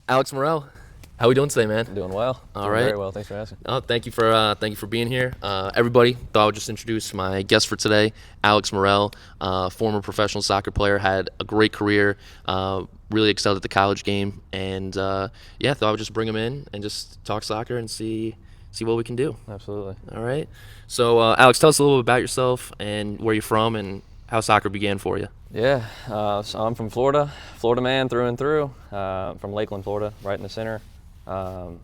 Alex Morell, how we doing today, man? Doing well. All Doing right. very well. Thanks for asking. Oh, thank you for being here, everybody. Thought I would just introduce my guest for today, Alex Morell, former professional soccer player, had a great career, really excelled at the college game, and yeah, thought I would just bring him in and just talk soccer and see what we can do. Absolutely. All right. So, Alex, tell us a little bit about yourself and where you're from and how soccer began for you. Yeah. So I'm from Florida, Florida man through and through. From Lakeland, Florida, right in the center. Um,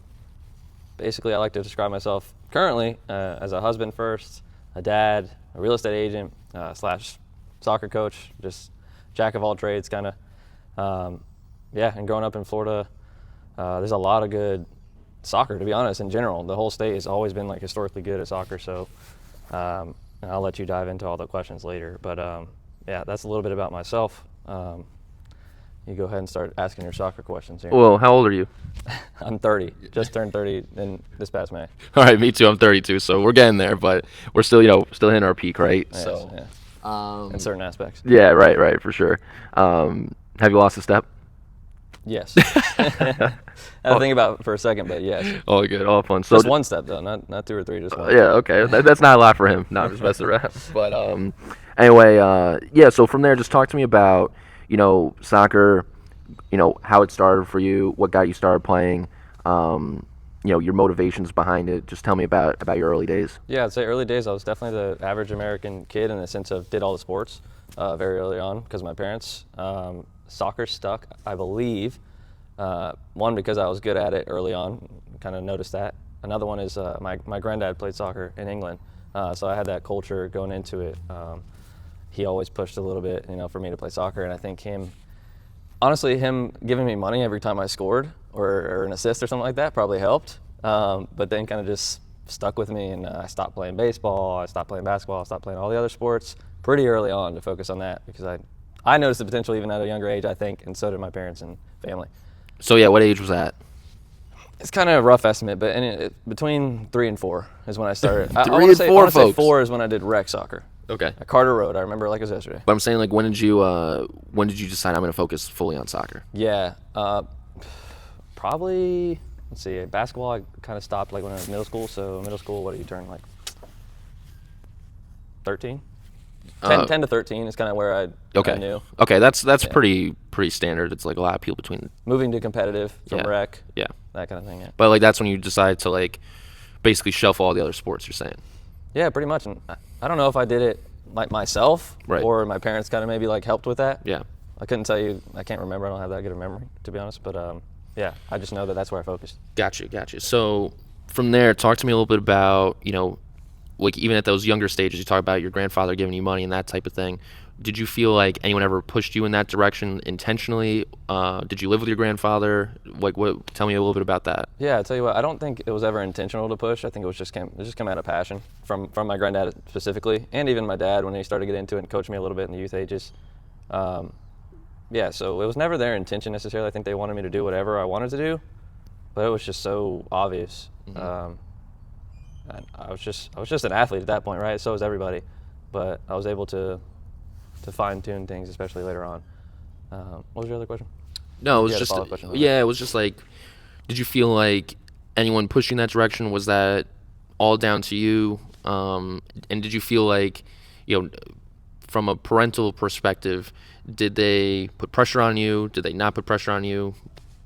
Basically, I like to describe myself currently as a husband first, a dad, a real estate agent slash soccer coach, just jack of all trades, kind of. Yeah. And growing up in Florida, there's a lot of good soccer, to be honest. In general, the whole state has always been like historically good at soccer. So and I'll let you dive into all the questions later. But yeah, that's a little bit about myself. You go ahead and start asking your soccer questions here. Well, how old are you? I'm 30, just turned 30 in this past May. All right, me too. I'm 32, so we're getting there, but we're still, still hitting our peak, right? Yes, So, yeah. In certain aspects. yeah, right, for sure. Have you lost a step? Yes. I had to think about it for a second, but yes. All good, all fun. So, Just one step though, not two or three, just one. yeah, okay, that's not a lot for him. Not just messing around. But anyway, yeah. So from there, just talk to me about soccer. How it started for you, what got you started playing. Your motivations behind it. Just tell me about your early days. Yeah, I'd say early days I was definitely the average American kid in the sense of did all the sports very early on because of my parents. Soccer stuck, I believe. One, because I was good at it early on, kind of noticed that. Another one is my granddad played soccer in England, so I had that culture going into it. He always pushed a little bit, for me to play soccer, and I think honestly, him giving me money every time I scored or an assist or something like that probably helped. But then kind of just stuck with me, and I stopped playing baseball, I stopped playing basketball, I stopped playing all the other sports pretty early on to focus on that because I noticed the potential even at a younger age, I think, and so did my parents and family. So yeah, what age was that? It's kind of a rough estimate, but between 3 and 4 is when I started. I Three wanna and say, four, I wanna say folks. 4 is when I did rec soccer Okay. at Carter Road. I remember it like it was yesterday. But I'm saying, like, when did you decide I'm going to focus fully on soccer? Yeah, probably. Let's see. Basketball, I kind of stopped like when I was middle school. So middle school, what do you turn like? 13. 10 to 13 is kind of where I knew. Okay, that's pretty standard. It's like a lot of people between. Moving to competitive from Yeah. rec, Yeah. that kind of thing. Yeah. But like that's when you decide to like basically shuffle all the other sports. You're saying. Yeah, pretty much. And I don't know if I did it like myself Right. or my parents kind of maybe like helped with that. Yeah. I couldn't tell you. I can't remember. I don't have that good of memory, to be honest. But yeah, I just know that that's where I focused. Gotcha. So from there, talk to me a little bit about like even at those younger stages, you talk about your grandfather giving you money and that type of thing. Did you feel like anyone ever pushed you in that direction intentionally? Did you live with your grandfather? Like, what? Tell me a little bit about that. Yeah, I tell you what, I don't think it was ever intentional to push. I think it just came out of passion from my granddad specifically, and even my dad when he started to get into it and coach me a little bit in the youth ages. Yeah, so it was never their intention necessarily. I think they wanted me to do whatever I wanted to do, but it was just so obvious. Mm-hmm. And I was just an athlete at that point, right? So was everybody, but I was able to fine tune things, especially later on. What was your other question? No, it was You had a just follow-up question? yeah, it was just like, did you feel like anyone pushed you in that direction? Was that all down to you? And did you feel like, from a parental perspective, did they put pressure on you? Did they not put pressure on you?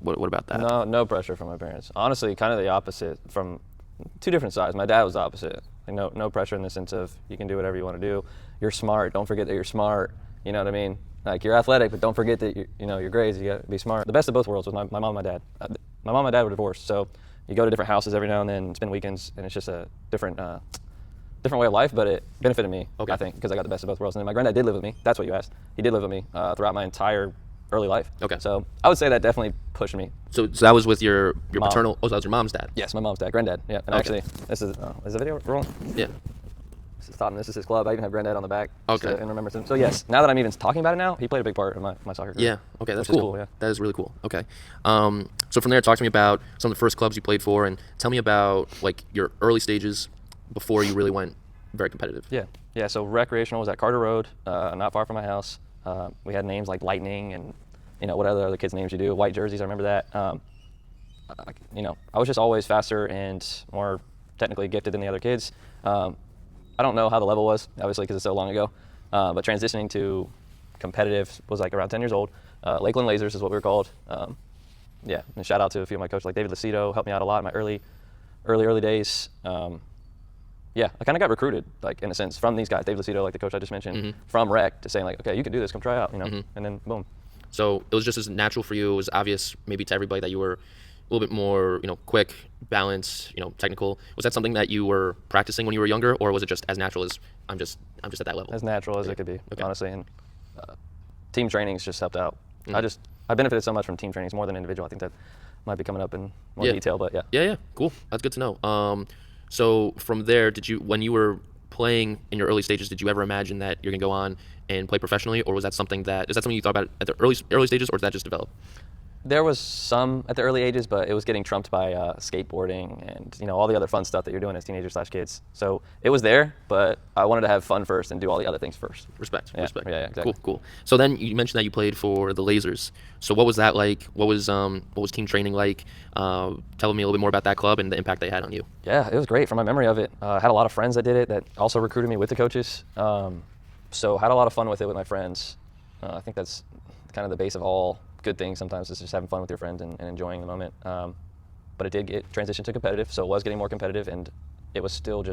What about that? No pressure from my parents. Honestly, kind of the opposite from two different sides. My dad was the opposite. Like no pressure in the sense of you can do whatever you want to do. You're smart. Don't forget that you're smart. You know what I mean? Like you're athletic, but don't forget that your grades. You got to be smart. The best of both worlds was my mom and my dad. My mom and my dad were divorced, so you go to different houses every now and then, spend weekends, and it's just a different way of life. But it benefited me, Okay. I think, because I got the best of both worlds. And then my granddad did live with me. That's what you asked. He did live with me throughout my entire early life. Okay. So I would say that definitely pushed me. So that was with your Mom. paternal. Oh, so that was your mom's dad. Yes, my mom's dad, granddad. Yeah, and Okay. actually, this is the video rolling? Yeah. This is Tottenham. This is his club. I even have granddad on the back. Okay. In remembrance of him. So yes, now that I'm even talking about it now, he played a big part in my soccer career. Yeah. Okay, that's Which is cool. yeah. That is really cool. Okay. So from there, talk to me about some of the first clubs you played for, and tell me about like your early stages before you really went very competitive. Yeah. So recreational was at Carter Road, not far from my house. We had names like Lightning and what other kids' names you do. White jerseys, I remember that. I was just always faster and more technically gifted than the other kids. I don't know how the level was, obviously, because it's so long ago. But transitioning to competitive was like around 10 years old. Lakeland Lasers is what we were called. Yeah, and shout out to a few of my coaches, like David Lucido, helped me out a lot in my early days. Yeah, I kind of got recruited, like in a sense, from these guys, David Lucido, like the coach I just mentioned, from Rec, to saying like, okay, you can do this, come try out, and then boom. So it was just as natural for you. It was obvious maybe to everybody that you were a little bit more, quick, balanced, technical. Was that something that you were practicing when you were younger, or was it just as natural as I'm just at that level? As natural as it could be, honestly. And team trainings just helped out. Mm-hmm. I benefited so much from team trainings more than individual. I think that might be coming up in more detail, but yeah. Yeah, cool. That's good to know. So from there, when you were playing in your early stages, did you ever imagine that you're gonna go on and play professionally, or is that something you thought about at the early stages, or did that just develop? There was some at the early ages, but it was getting trumped by skateboarding and all the other fun stuff that you're doing as teenagers/kids. So it was there, but I wanted to have fun first and do all the other things first. Respect. Yeah, exactly. Cool. So then you mentioned that you played for the Lasers. So what was that like? What was team training like? Tell me a little bit more about that club and the impact they had on you. Yeah, it was great from my memory of it. I had a lot of friends that did it that also recruited me with the coaches. So had a lot of fun with it with my friends. I think that's kind of the base of all good things. Sometimes it's just having fun with your friends and enjoying the moment. But it did get transitioned to competitive, so it was getting more competitive, and it was still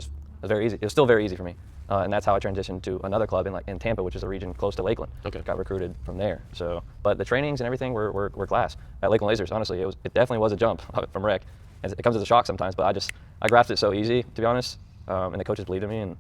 very easy. It was still very easy for me, and that's how I transitioned to another club in Tampa, which is a region close to Lakeland. Okay. Got recruited from there. So, but the trainings and everything were class at Lakeland Lasers. Honestly, it definitely was a jump from Rec. It comes as a shock sometimes, but I grasped it so easy, to be honest. And the coaches believed in me and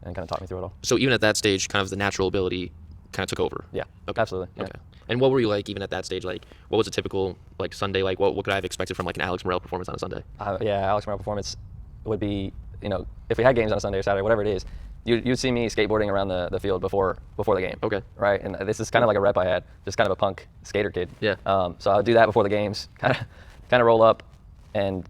kind of taught me through it all. So even at that stage, kind of the natural ability kind of took over. Yeah. Okay. Absolutely. Yeah. Okay. And what were you like even at that stage? Like, what was a typical Sunday like? What could I have expected from like an Alex Morell performance on a Sunday? Yeah, Alex Morell performance would be, if we had games on a Sunday or Saturday, whatever it is, you'd see me skateboarding around the field before the game. Okay. Right, and this is kind of like a rep I had, just kind of a punk skater kid. Yeah. So I would do that before the games, kind of roll up, and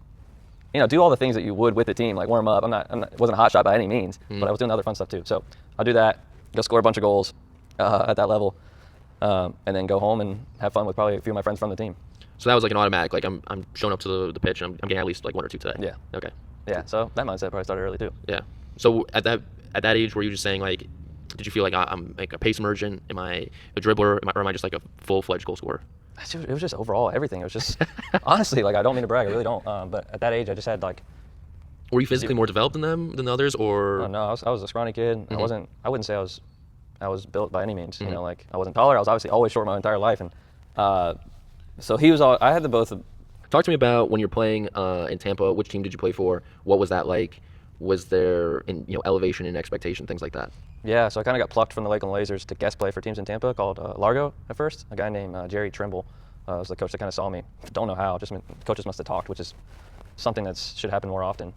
do all the things that you would with the team, like warm up. It wasn't a hot shot by any means, but I was doing other fun stuff too. So I'll do that, go score a bunch of goals at that level. And then go home and have fun with probably a few of my friends from the team. So that was like an automatic, like I'm showing up to the pitch and I'm getting at least like one or two today. Yeah. Okay. Yeah. So that mindset probably started early too. Yeah. So at that age, were you just saying like, did you feel like I'm like a pace emergent? Am I a dribbler? Or am I just like a full-fledged goal scorer? It was just overall everything. It was just honestly, like, I don't mean to brag, I really don't. But at that age, I just had like. Were you physically more developed than the others, or? No, I was a scrawny kid. I wouldn't say I was built by any means. Like, I wasn't taller. I was obviously always short my entire life, and so I had the both. Talk to me about when you're playing in Tampa. Which team did you play for? What was that like? Was there elevation and expectation, things like that? Yeah, so I kind of got plucked from the Lakeland Lasers to guest play for teams in Tampa called Largo at first. A guy named Jerry Trimble was the coach that kind of saw me. Don't know how. Coaches must have talked, which is something that should happen more often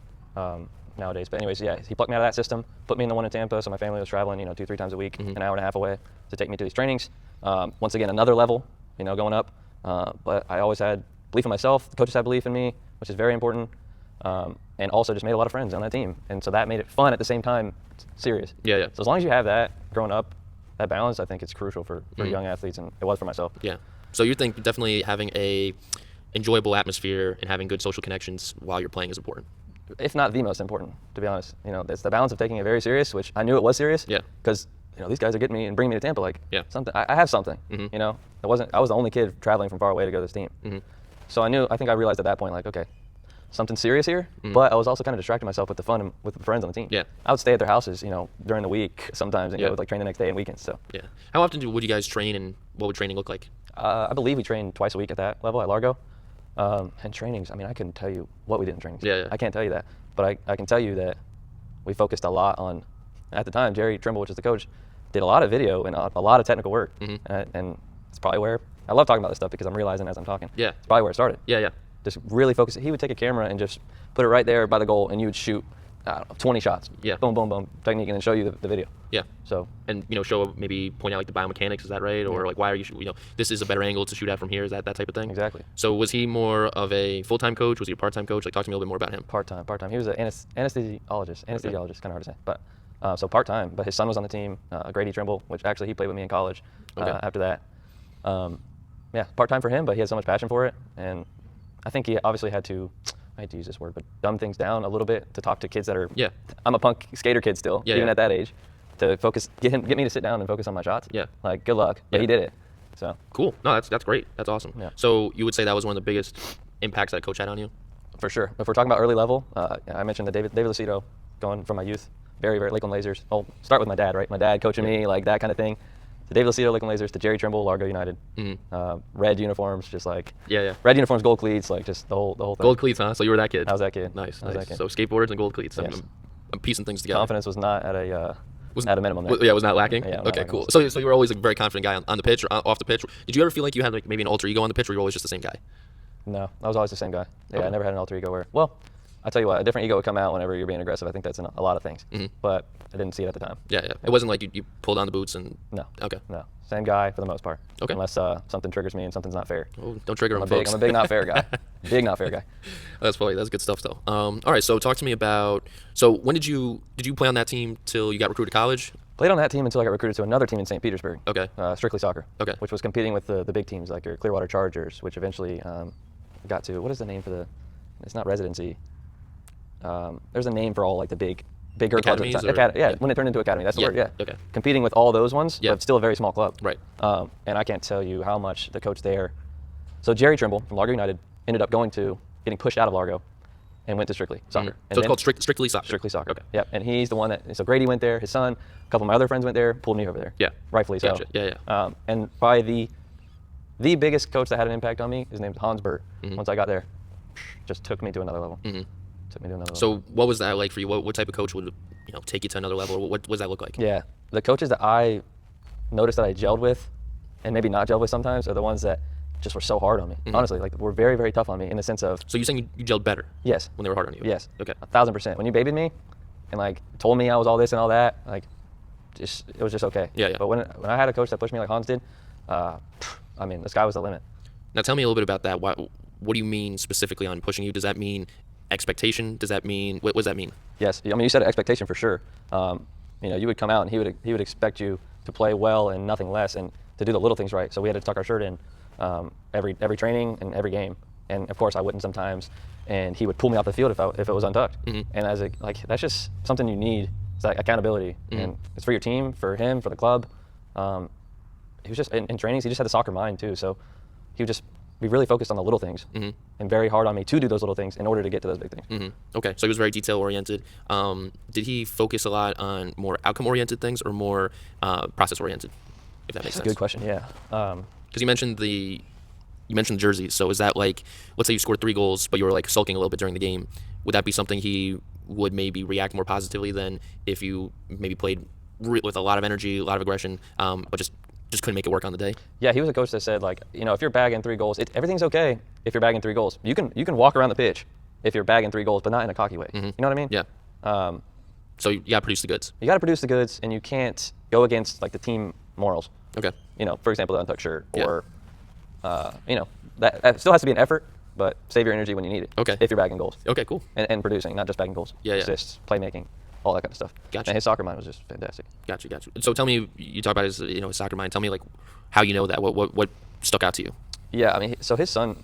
nowadays. But anyways, yeah, he plucked me out of that system, put me in the one in Tampa, so my family was traveling 2-3 times a week, an hour and a half away to take me to these trainings. Once again, another level, going up. But I always had belief in myself. The coaches had belief in me, which is very important. And also just made a lot of friends on that team. And so that made it fun at the same time serious. Yeah. So as long as you have that growing up, that balance, I think it's crucial for young athletes, and it was for myself. Yeah. So you think definitely having a enjoyable atmosphere and having good social connections while you're playing is important? If not the most important, to be honest. It's the balance of taking it very serious, which I knew it was serious. Yeah. Because these guys are getting me and bringing me to Tampa. Like, yeah. Something. I have something. I was the only kid traveling from far away to go to this team. So I think I realized at that point, like, okay, something serious here. But I was also kind of distracting myself with the fun and with the friends on the team. Yeah. I would stay at their houses, during the week sometimes, and go train the next day and weekends. So. Yeah. How often would you guys train, and what would training look like? I believe we trained twice a week at that level at Largo. And trainings, I couldn't tell you what we did in trainings. Yeah. I can't tell you that. But I can tell you that we focused a lot on, at the time, Jerry Trimble, which is the coach, did a lot of video and a lot of technical work. And it's probably where, I love talking about this stuff because I'm realizing as I'm talking. Yeah. It's probably where it started. Yeah. Just really focus. He would take a camera and just put it right there by the goal, and you would shoot, 20 shots. Yeah. Boom, boom, boom, technique, and then show you the video. Yeah. So. And, show, maybe point out like the biomechanics, is that right? Or like, why are you, this is a better angle to shoot at from here, is that type of thing? Exactly. So was he more of a full-time coach? Was he a part-time coach? Like, talk to me a little bit more about him. Part-time. He was an anesthesiologist, kind of hard to say. But so part-time, but his son was on the team, Grady Trimble, which actually he played with me in college after that. Yeah, part-time for him, but he had so much passion for it, and I think he obviously had to, I hate to use this word, but dumb things down a little bit to talk to kids that are. Yeah. I'm a punk skater kid still, Yeah, even yeah. at that age, to focus, get me to sit down and focus on my shots. Yeah. Like, good luck. But Yeah. he did it. So. Cool. No, that's great. That's awesome. Yeah. So you would say that was one of the biggest impacts that a coach had on you? For sure. If we're talking about early level, I mentioned the David Lucido going from my youth, very Lakeland Lasers. I'll start with my dad, right? My dad coaching me, like that kind of thing. To David Lucido, Lakeland Lasers, to Jerry Trimble, Largo United. Red uniforms, just like Yeah. red uniforms, gold cleats, like just the whole thing. Gold cleats, huh? So you were that kid. I was that kid. Nice. I was that kid. So skateboards and gold cleats. Yes. I'm piecing things together. Confidence was not at a minimum there. Yeah, was not lacking. Yeah, not Okay, lacking. cool. So you were always a very confident guy on the pitch or off the pitch. Did you ever feel like you had like maybe an alter ego on the pitch, or you were always just the same guy? No, I was always the same guy. Yeah, Okay. I never had an alter ego where, well, I tell you what, a different ego would come out whenever you're being aggressive. I think that's in a lot of things. But I didn't see it at the time. Yeah. It wasn't like you pulled on the boots and. No. Okay. No. Same guy for the most part. Okay. Unless something triggers me and something's not fair. Oh, don't trigger I'm him, a folks. big not fair guy. Big not fair guy. That's funny. That's good stuff, though. All right. So talk to me about. So when did you play on that team till you got recruited to college? Played on that team until I got recruited to another team in St. Petersburg. Okay. Strictly soccer. Okay. Which was competing with the big teams like your Clearwater Chargers, which eventually got to, what is the name for the, it's not residency. There's a name for all like the bigger clubs at the Academies time. or- Yeah, when it turned into academy, that's the Yeah, word. Yeah. okay. Competing with all those ones, Yeah. but still a very small club. Right. And I can't tell you how much the coach there. So Jerry Trimble from Largo United ended up getting pushed out of Largo, and went to Strictly Soccer. And So it's then- called Strictly Soccer. Strictly Soccer. Okay. Yep. And he's the one that. So Grady went there. His son, a couple of my other friends went there. Pulled me over there. Yeah. Rightfully so. Gotcha. Yeah. And by the biggest coach that had an impact on me, his name's Hans Burt. Once I got there, just took me to another level. Took me to another level. So what was that like for you? What type of coach would take you to another level? What does that look like? Yeah, the coaches that I noticed that I gelled with, and maybe not gelled with sometimes, are the ones that just were so hard on me. Honestly, like were very, very tough on me in the sense of So you're saying you gelled better yes, when they were hard on you? yes, Okay. 1000%. When you babied me, and like told me I was all this and all that, like it was just okay. Yeah. But when I had a coach that pushed me like Hans did, I mean the sky was the limit. Now tell me a little bit about that. What do you mean specifically on pushing you? Does that mean expectation? Does that mean what does that mean? Yes, I mean you said expectation for sure. You would come out and he would expect you to play well and nothing less, and to do the little things right. So we had to tuck our shirt in every training and every game, and of course I wouldn't sometimes, and he would pull me off the field if it was untucked. And as that's just something you need. It's like accountability, and it's for your team, for him, for the club. He was just in trainings. He just had the soccer mind too, so he would just be really focused on the little things and very hard on me to do those little things in order to get to those big things. Okay, so he was very detail oriented. Did he focus a lot on more outcome oriented things or more process oriented? If that makes That's a sense. good question. Yeah. Because you mentioned the jerseys. So is that like, let's say you scored 3 goals, but you were like sulking a little bit during the game? Would that be something he would maybe react more positively than if you maybe played with a lot of energy, a lot of aggression, but just couldn't make it work on the day? Yeah, he was a coach that said like, if you're bagging 3 goals, everything's okay if you're bagging 3 goals. You can walk around the pitch if you're bagging 3 goals, but not in a cocky way. You know what I mean? Yeah. So you got to produce the goods. You got to produce the goods, and you can't go against like the team morals. Okay. For example, the untucked shirt, Yeah. or that still has to be an effort, but save your energy when you need it. Okay. If you're bagging goals. Okay, cool. And producing, not just bagging goals. Yeah, yeah. Assists, playmaking, all that kind of stuff. Gotcha. And his soccer mind was just fantastic. Gotcha. So tell me, you talk about his soccer mind. Tell me like how you know that. What stuck out to you? Yeah, I mean, so his son,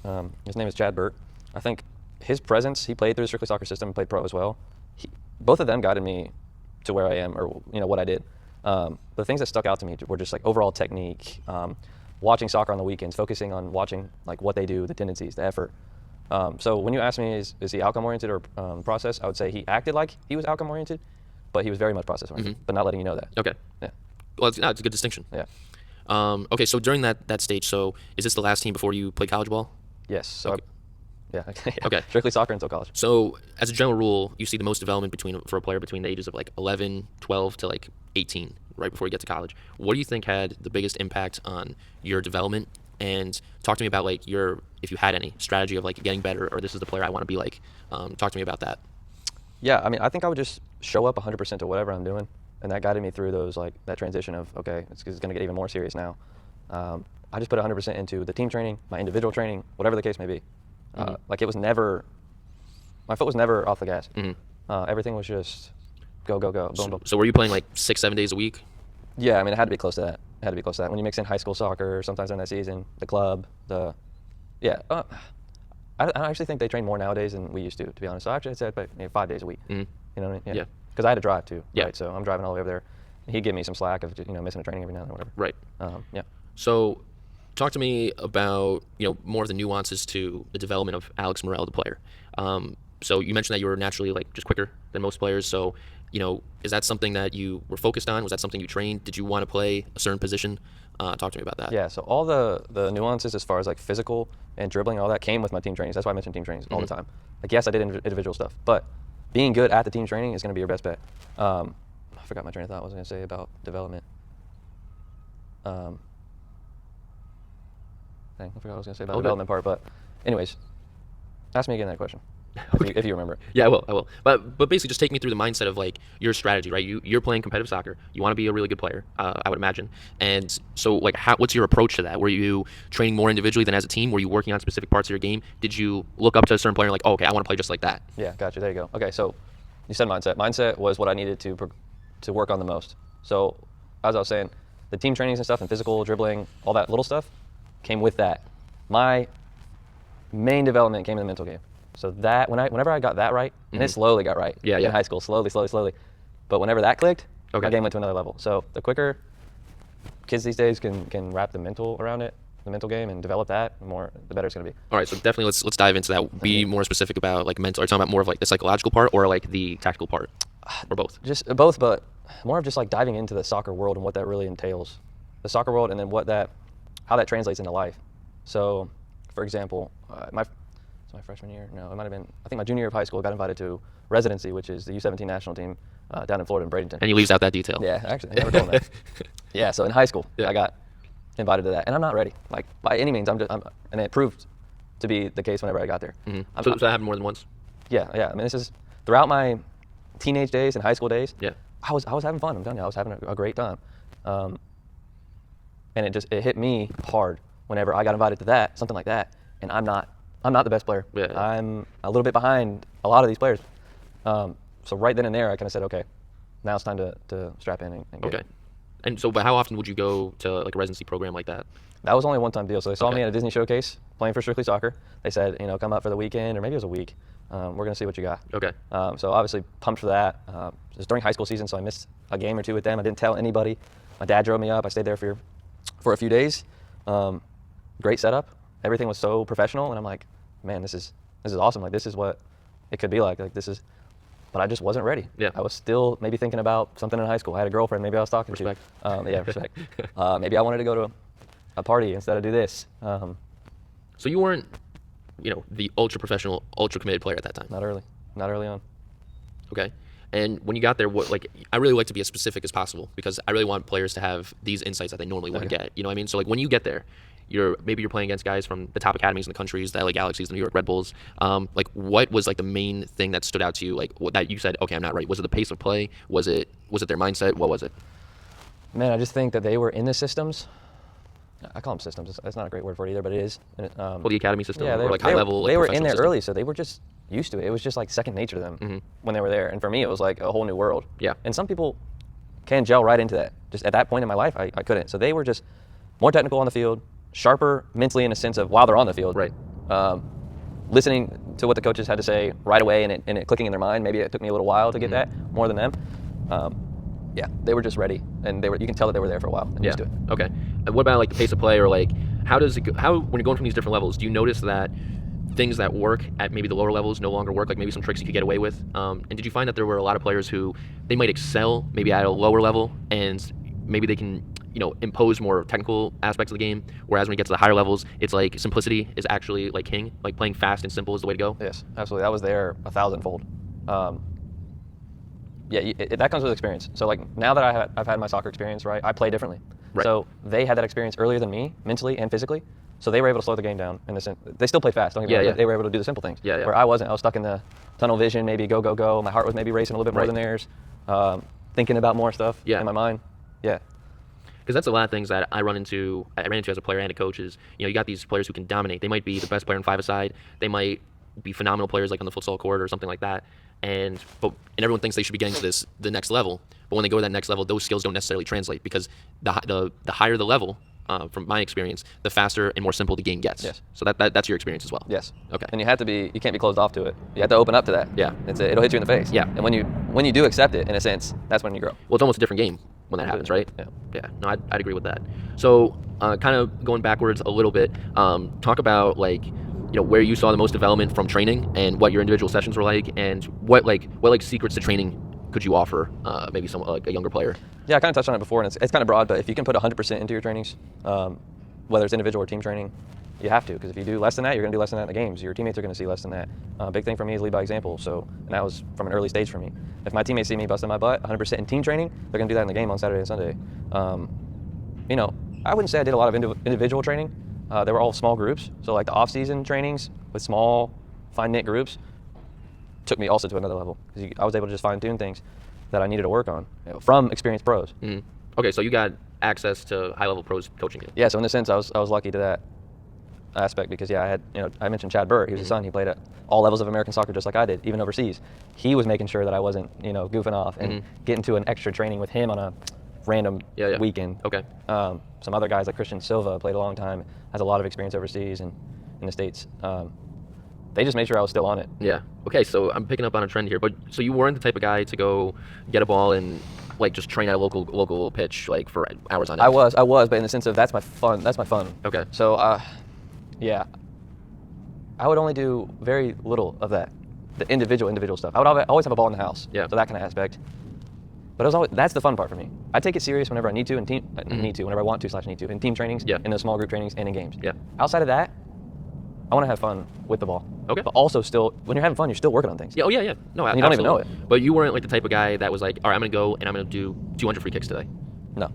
his name is Chad Burt. I think his presence, he played through the Strictly Soccer system, played pro as well. Both of them guided me to where I am, or what I did. The things that stuck out to me were just like overall technique, watching soccer on the weekends, focusing on watching like what they do, the tendencies, the effort. So when you ask me, is he outcome oriented or process? I would say he acted like he was outcome oriented, but he was very much process oriented, but not letting you know that. Okay. Yeah. Well, it's a good distinction. Yeah. Okay, so during that stage, so is this the last team before you played college ball? Yes. So Okay. yeah. Okay. Strictly soccer until college. So as a general rule, you see the most development for a player between the ages of like 11, 12 to like 18, right before you get to college. What do you think had the biggest impact on your development? And talk to me about like if you had any strategy of like getting better, or this is the player I want to be like. Talk to me about that. Yeah, I mean, I think I would just show up 100% to whatever I'm doing, and that guided me through that transition of, okay, it's going to get even more serious now. I just put 100% into the team training, my individual training, whatever the case may be. Like my foot was never off the gas. Everything was just go, boom, boom. So were you playing like 6-7 days a week? Yeah, I mean, it had to be close to that. When you mix in high school soccer, sometimes in that season, the club, I actually think they train more nowadays than we used to be honest. So actually, I'd say about 5 days a week. Mm-hmm. You know what I mean? Yeah. Because I had to drive too, Yeah. right? So I'm driving all the way over there. He'd give me some slack of missing a training every now and then or whatever. Right. Yeah. So, talk to me about more of the nuances to the development of Alex Morell, the player. So you mentioned that you were naturally like just quicker than most players. So, is that something that you were focused on? Was that something you trained? Did you want to play a certain position? Talk to me about that. Yeah. So all the nuances as far as like physical and dribbling, all that came with my team trainings. That's why I mentioned team trainings all the time. Like yes, I did individual stuff, but being good at the team training is going to be your best bet. I forgot my train of thought. What was I going to say about development? I forgot what I was going to say about the development part. But anyways, ask me again that question. If you remember it. Yeah, I will. But basically, just take me through the mindset of like your strategy, right? You're playing competitive soccer. You want to be a really good player, I would imagine. And so, like, what's your approach to that? Were you training more individually than as a team? Were you working on specific parts of your game? Did you look up to a certain player and like, oh, okay, I want to play just like that? Yeah, gotcha. There you go. Okay, so you said mindset. Mindset was what I needed to work on the most. So as I was saying, the team trainings and stuff and physical dribbling, all that little stuff came with that. My main development came in the mental game. So that whenever I got that right, and it slowly got right in high school, slowly. But whenever that clicked, my game went to another level. So the quicker kids these days can wrap the mental around it, the mental game, and develop that, the better it's going to be. All right, so definitely let's dive into that. Be more specific about like mental. Are you talking about more of like the psychological part or like the tactical part, or both? Just both, but more of just like diving into the soccer world and what that really entails, the soccer world, and then how that translates into life. So, for example, my freshman year, no, it might have been, I think my junior year of high school, I got invited to residency, which is the U17 national team down in Florida in Bradenton. And he leaves out that detail. Yeah, actually, I never told him that. Yeah, so in high school, I got invited to that, and I'm not ready, like by any means. And it proved to be the case whenever I got there. Mm-hmm. So that happened more than once? Yeah. I mean, this is throughout my teenage days and high school days. Yeah. I was having fun. I'm telling you, I was having a great time. And it hit me hard whenever I got invited to something like that, and I'm not the best player. Yeah. I'm a little bit behind a lot of these players. So right then and there, I kind of said, okay, now it's time to strap in and get it. And so, but how often would you go to like a residency program like that? That was only a one-time deal. So they saw me at a Disney showcase playing for Strictly Soccer. They said, come out for the weekend, or maybe it was a week. We're going to see what you got. Okay. So obviously pumped for that. It was during high school season, so I missed a game or two with them. I didn't tell anybody. My dad drove me up. I stayed there for a few days. Great setup. Everything was so professional, and I'm like, man, this is awesome. Like, this is what it could be like. But I just wasn't ready. Yeah. I was still maybe thinking about something in high school. I had a girlfriend maybe I was talking Respect. to. Yeah, respect. Maybe I wanted to go to a party instead of do this. So you weren't, the ultra professional, ultra committed player at that time? Not early on. Okay. And when you got there, I really like to be as specific as possible because I really want players to have these insights that they normally wouldn't get. You know what I mean? So like when you get there, you're playing against guys from the top academies in the countries, the LA Galaxies, the New York Red Bulls. Like what was like the main thing that stood out to you? Like that you said, okay, I'm not right. Was it the pace of play? Was it their mindset? What was it? Man, I just think that they were in the systems. I call them systems. That's not a great word for it either, but it is. Well, the academy system, yeah, or like high level. They like were in there system. early, so they were just used to it. It was just like second nature to them when they were there. And for me, it was like a whole new world. Yeah. And some people can gel right into that. Just at that point in my life, I couldn't. So they were just more technical on the field, sharper mentally in a sense of while they're on the field. Right. Listening to what the coaches had to say right away and it clicking in their mind. Maybe it took me a little while to get that more than them. Yeah, they were just ready, and you can tell that they were there for a while and used to it. Okay. And what about like the pace of play, or like how does it go, when you're going from these different levels, do you notice that things that work at maybe the lower levels no longer work, like maybe some tricks you could get away with? And did you find that there were a lot of players who they might excel maybe at a lower level and maybe they can impose more technical aspects of the game, whereas when you get to the higher levels, it's like simplicity is actually like king, like playing fast and simple is the way to go? Yes, absolutely. That was there 1,000-fold. Yeah, that comes with experience. So like now that I've had my soccer experience, right, I play differently. Right. So they had that experience earlier than me, mentally and physically. So they were able to slow the game down in the sense. They still play fast. Don't get me wrong. Yeah. They were able to do the simple things. Yeah. Where I wasn't. I was stuck in the tunnel vision, maybe go, go, go. My heart was maybe racing a little bit more than theirs. Thinking about more stuff in my mind. Yeah. Because that's a lot of things that I ran into as a player and a coach is, you got these players who can dominate. They might be the best player in five-a-side. They might be phenomenal players like on the futsal court or something like that. And everyone thinks they should be getting to the next level. But when they go to that next level, those skills don't necessarily translate because the higher the level, from my experience, the faster and more simple the game gets. Yes. So that's your experience as well. Yes. Okay. And you can't be closed off to it. You have to open up to that. Yeah. It'll hit you in the face. Yeah. And when you do accept it, in a sense, that's when you grow. Well, it's almost a different game when that happens, right? Yeah. Yeah. No, I'd agree with that. So, kind of going backwards a little bit, talk about like, where you saw the most development from training and what your individual sessions were like, and what secrets to training could you offer maybe some like a younger player? Yeah, I kind of touched on it before, and it's kind of broad, but if you can put 100% into your trainings, whether it's individual or team training, you have to, because if you do less than that, you're going to do less than that in the games. Your teammates are going to see less than that. Big thing for me is lead by example. So, and that was from an early stage for me. If my teammates see me busting my butt 100% in team training, they're going to do that in the game on Saturday and Sunday. I wouldn't say I did a lot of individual training. They were all small groups. So like the off-season trainings with small, fine-knit groups took me also to another level, because I was able to just fine-tune things that I needed to work on from experienced pros. Mm-hmm. Okay, so you got access to high-level pros coaching you. Yeah, so in a sense, I was lucky to that aspect, because I had, I mentioned Chad Burr. He was his son. He played at all levels of American soccer just like I did, even overseas. He was making sure that I wasn't, goofing off and getting to an extra training with him on a random weekend. Okay. Some other guys like Christian Silva played a long time, has a lot of experience overseas and in the States. They just made sure I was still on it. Yeah. Okay, so I'm picking up on a trend here. But so you weren't the type of guy to go get a ball and like just train at a local pitch like for hours on end? I was, but in the sense of that's my fun. Okay. So, yeah, I would only do very little of that, the individual stuff. I would always have a ball in the house. Yeah. So that kind of aspect. But that's the fun part for me. I take it serious whenever I need to, whenever I want to / need to, in team trainings, in the small group trainings, and in games. Yeah. Outside of that, I want to have fun with the ball. Okay. But also still, when you're having fun, you're still working on things. Yeah. Oh yeah. No. And you don't even know it. But you weren't like the type of guy that was like, all right, I'm gonna go and I'm gonna do 200 free kicks today. No.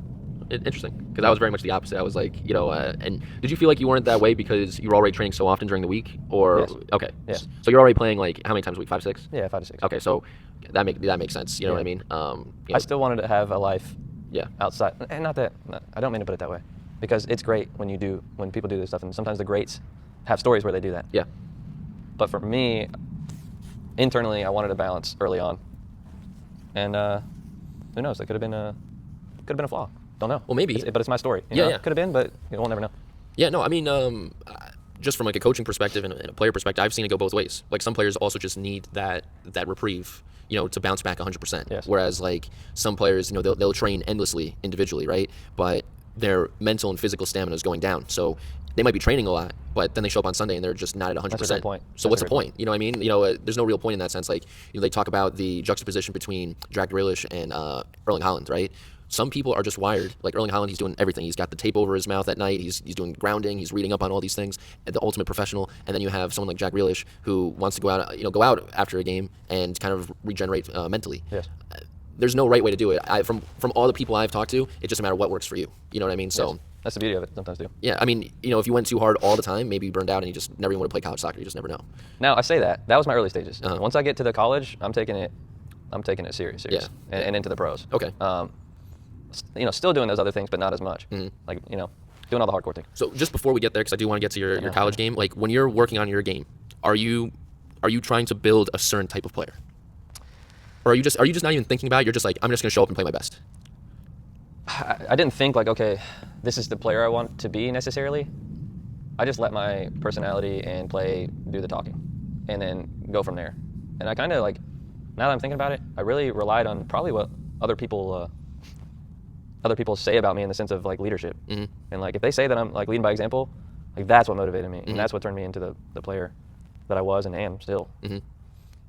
Interesting, because I was very much the opposite. I was like, and did you feel like you weren't that way because you were already training so often during the week, or Yes. Okay, Yeah. So you're already playing like how many times a week? 5, 6? Yeah, 5 to 6. Okay, so that makes sense. You know what I mean? I still wanted to have a life Yeah. outside, and I don't mean to put it that way, because it's great when people do this stuff, and sometimes the greats have stories where they do that. Yeah. But for me, internally, I wanted to balance early on, and who knows? That could have been a flaw. Don't know. Well, maybe. But it's my story. Yeah. Could have been, but we'll never know. Yeah, no, I mean, just from like a coaching perspective and a player perspective, I've seen it go both ways. Like some players also just need that reprieve, to bounce back 100%. Yes. Whereas like some players, they'll train endlessly individually, right? But their mental and physical stamina is going down. So they might be training a lot, but then they show up on Sunday and they're just not at 100%. That's a great point. So what's the point? You know what I mean? There's no real point in that sense. Like, they talk about the juxtaposition between Jack Grealish and Erling Haaland, right? Some people are just wired. Like Erling Haaland, he's doing everything. He's got the tape over his mouth at night. He's doing grounding. He's reading up on all these things. The ultimate professional. And then you have someone like Jack Grealish who wants to go out after a game and kind of regenerate mentally. Yes. There's no right way to do it. From all the people I've talked to, it's just a matter of what works for you. You know what I mean? So. Yes. That's the beauty of it. Sometimes too. Yeah, I mean, if you went too hard all the time, maybe you burned out and you just never even want to play college soccer. You just never know. Now I say that was my early stages. Uh-huh. Once I get to the college, I'm taking it serious. Yeah. And into the pros. Okay. Still doing those other things, but not as much. Mm-hmm. Like, doing all the hardcore things. So just before we get there, because I do want to get to your college game, like when you're working on your game, are you trying to build a certain type of player? Or are you just not even thinking about it? You're just like, I'm just going to show up and play my best. I didn't think like, okay, this is the player I want to be necessarily. I just let my personality and play do the talking, and then go from there. And I kind of like, now that I'm thinking about it, I really relied on probably what other people say about me in the sense of like leadership. Mm-hmm. And like if they say that I'm like leading by example, like that's what motivated me, Mm-hmm. and that's what turned me into the player that I was and am still. Mm-hmm.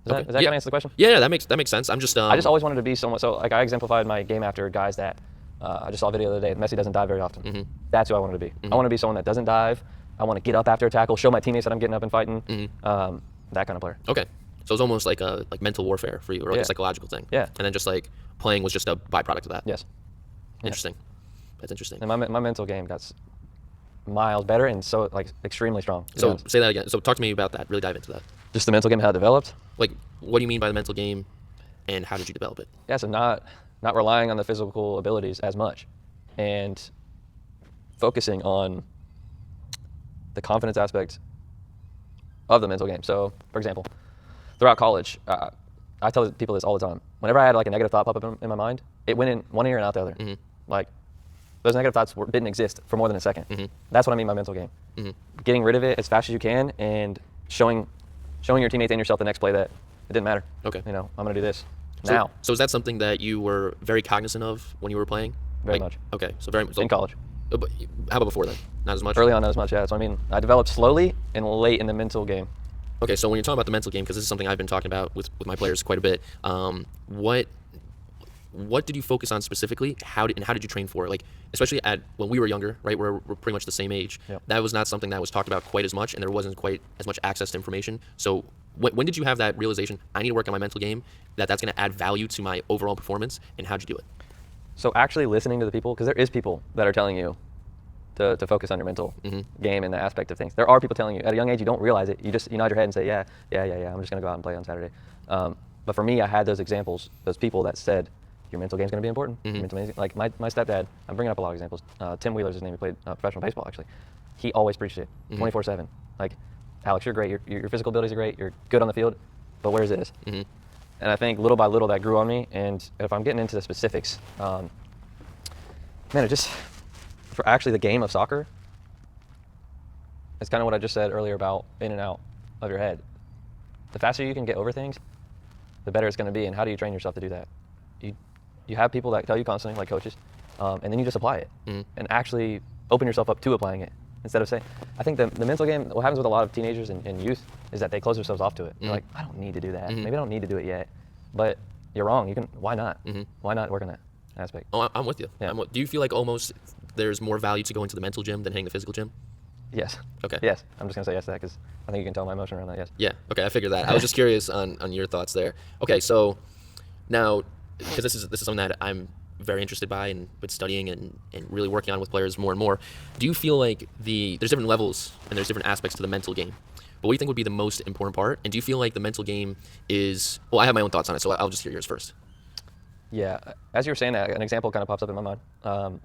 Does that kind of answer the question? Yeah, that makes sense. I'm just I just always wanted to be someone. So like I exemplified my game after guys that I just saw a video the other day. Messi doesn't dive very often. Mm-hmm. That's who I wanted to be. Mm-hmm. I want to be someone that doesn't dive. I want to get up after a tackle, show my teammates that I'm getting up and fighting. Mm-hmm. That kind of player. Okay. So it's almost like a mental warfare for you, or like a psychological thing. Yeah. And then just like playing was just a byproduct of that. Yes. Interesting. That's interesting. And my mental game got miles better and so like extremely strong. So say that again. So talk to me about that. Really dive into that. Just the mental game, how it developed. Like, what do you mean by the mental game, and how did you develop it? Yeah, so not relying on the physical abilities as much, and focusing on the confidence aspect of the mental game. So, for example, throughout college, I tell people this all the time. Whenever I had like a negative thought pop up in my mind, it went in one ear and out the other. Mm-hmm. Like, those negative thoughts didn't exist for more than a second. That's what I mean by mental game. Getting rid of it as fast as you can and showing your teammates and yourself the next play that it didn't matter. Okay. I'm going to do this now. So is that something that you were very cognizant of when you were playing? Very much. Okay. So in college. But how about before then? Not as much? Early on, not as much, yeah. So, I mean, I developed slowly and late in the mental game. Okay, so when you're talking about the mental game, because this is something I've been talking about with my players quite a bit, what did you focus on specifically? How did you train for it? Like, especially when we were younger, right? We're pretty much the same age. Yep. That was not something that was talked about quite as much, and there wasn't quite as much access to information. So when did you have that realization, I need to work on my mental game, that's going to add value to my overall performance, and how'd you do it? So actually listening to the people, because there is people that are telling you to focus on your mental game and the aspect of things. There are people telling you at a young age, you don't realize it. You nod your head and say, yeah, I'm just going to go out and play on Saturday. But for me, I had those examples, those people that said, your mental game's going to be important. Your mental game, like my stepdad, I'm bringing up a lot of examples. Tim Wheeler's his name. He played professional baseball, actually. He always preached it 24/7. Like, Alex, you're great. Your physical abilities are great. You're good on the field, but where's this? And I think little by little that grew on me. And if I'm getting into the specifics, man, it just, for actually the game of soccer, it's kind of what I just said earlier about in and out of your head. The faster you can get over things, the better it's going to be. And how do you train yourself to do that? You have people that tell you constantly, like coaches, and then you just apply it and actually open yourself up to applying it instead of saying, I think the mental game, what happens with a lot of teenagers and youth is that they close themselves off to it. They're like, I don't need to do that. Maybe I don't need to do it yet. But you're wrong. Why not? Why not work on that aspect? Oh, I'm with you. Yeah. Do you feel like almost there's more value to going to the mental gym than hitting the physical gym? Yes. Okay. Yes. I'm just going to say yes to that because I think you can tell my emotion around that, yes. Yeah. Okay, I figured that. I was just curious on your thoughts there. Okay, so now, because this is something that I'm very interested by and been studying and really working on with players more and more, do you feel like there's different levels and there's different aspects to the mental game? But what do you think would be the most important part? And do you feel like the mental game is, well, I have my own thoughts on it, so I'll just hear yours first. Yeah. As you were saying that, an example kind of pops up in my mind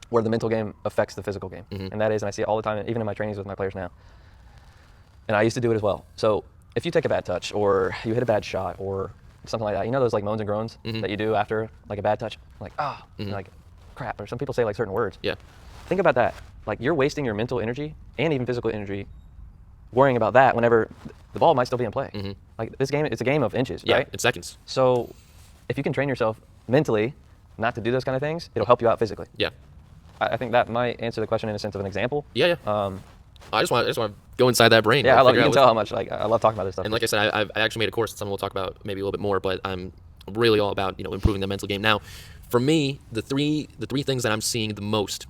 where the mental game affects the physical game. And that is, and I see it all the time, even in my trainings with my players now. And I used to do it as well. So if you take a bad touch or you hit a bad shot or something like that, you know those like moans and groans that you do after like a bad touch? Like, like crap. Or some people say like certain words. Yeah. Think about that. Like you're wasting your mental energy and even physical energy worrying about that whenever the ball might still be in play. Like this game, it's a game of inches, right? Yeah, it's seconds. So if you can train yourself mentally not to do those kind of things, it'll help you out physically. Yeah. I think that might answer the question in a sense of an example. Yeah. I just want to go inside that brain. Yeah, you can tell how much I love talking about this stuff. And like I said, I actually made a course. Something we'll talk about maybe a little bit more. But I'm really all about improving the mental game. Now, for me, the three things that I'm seeing the most,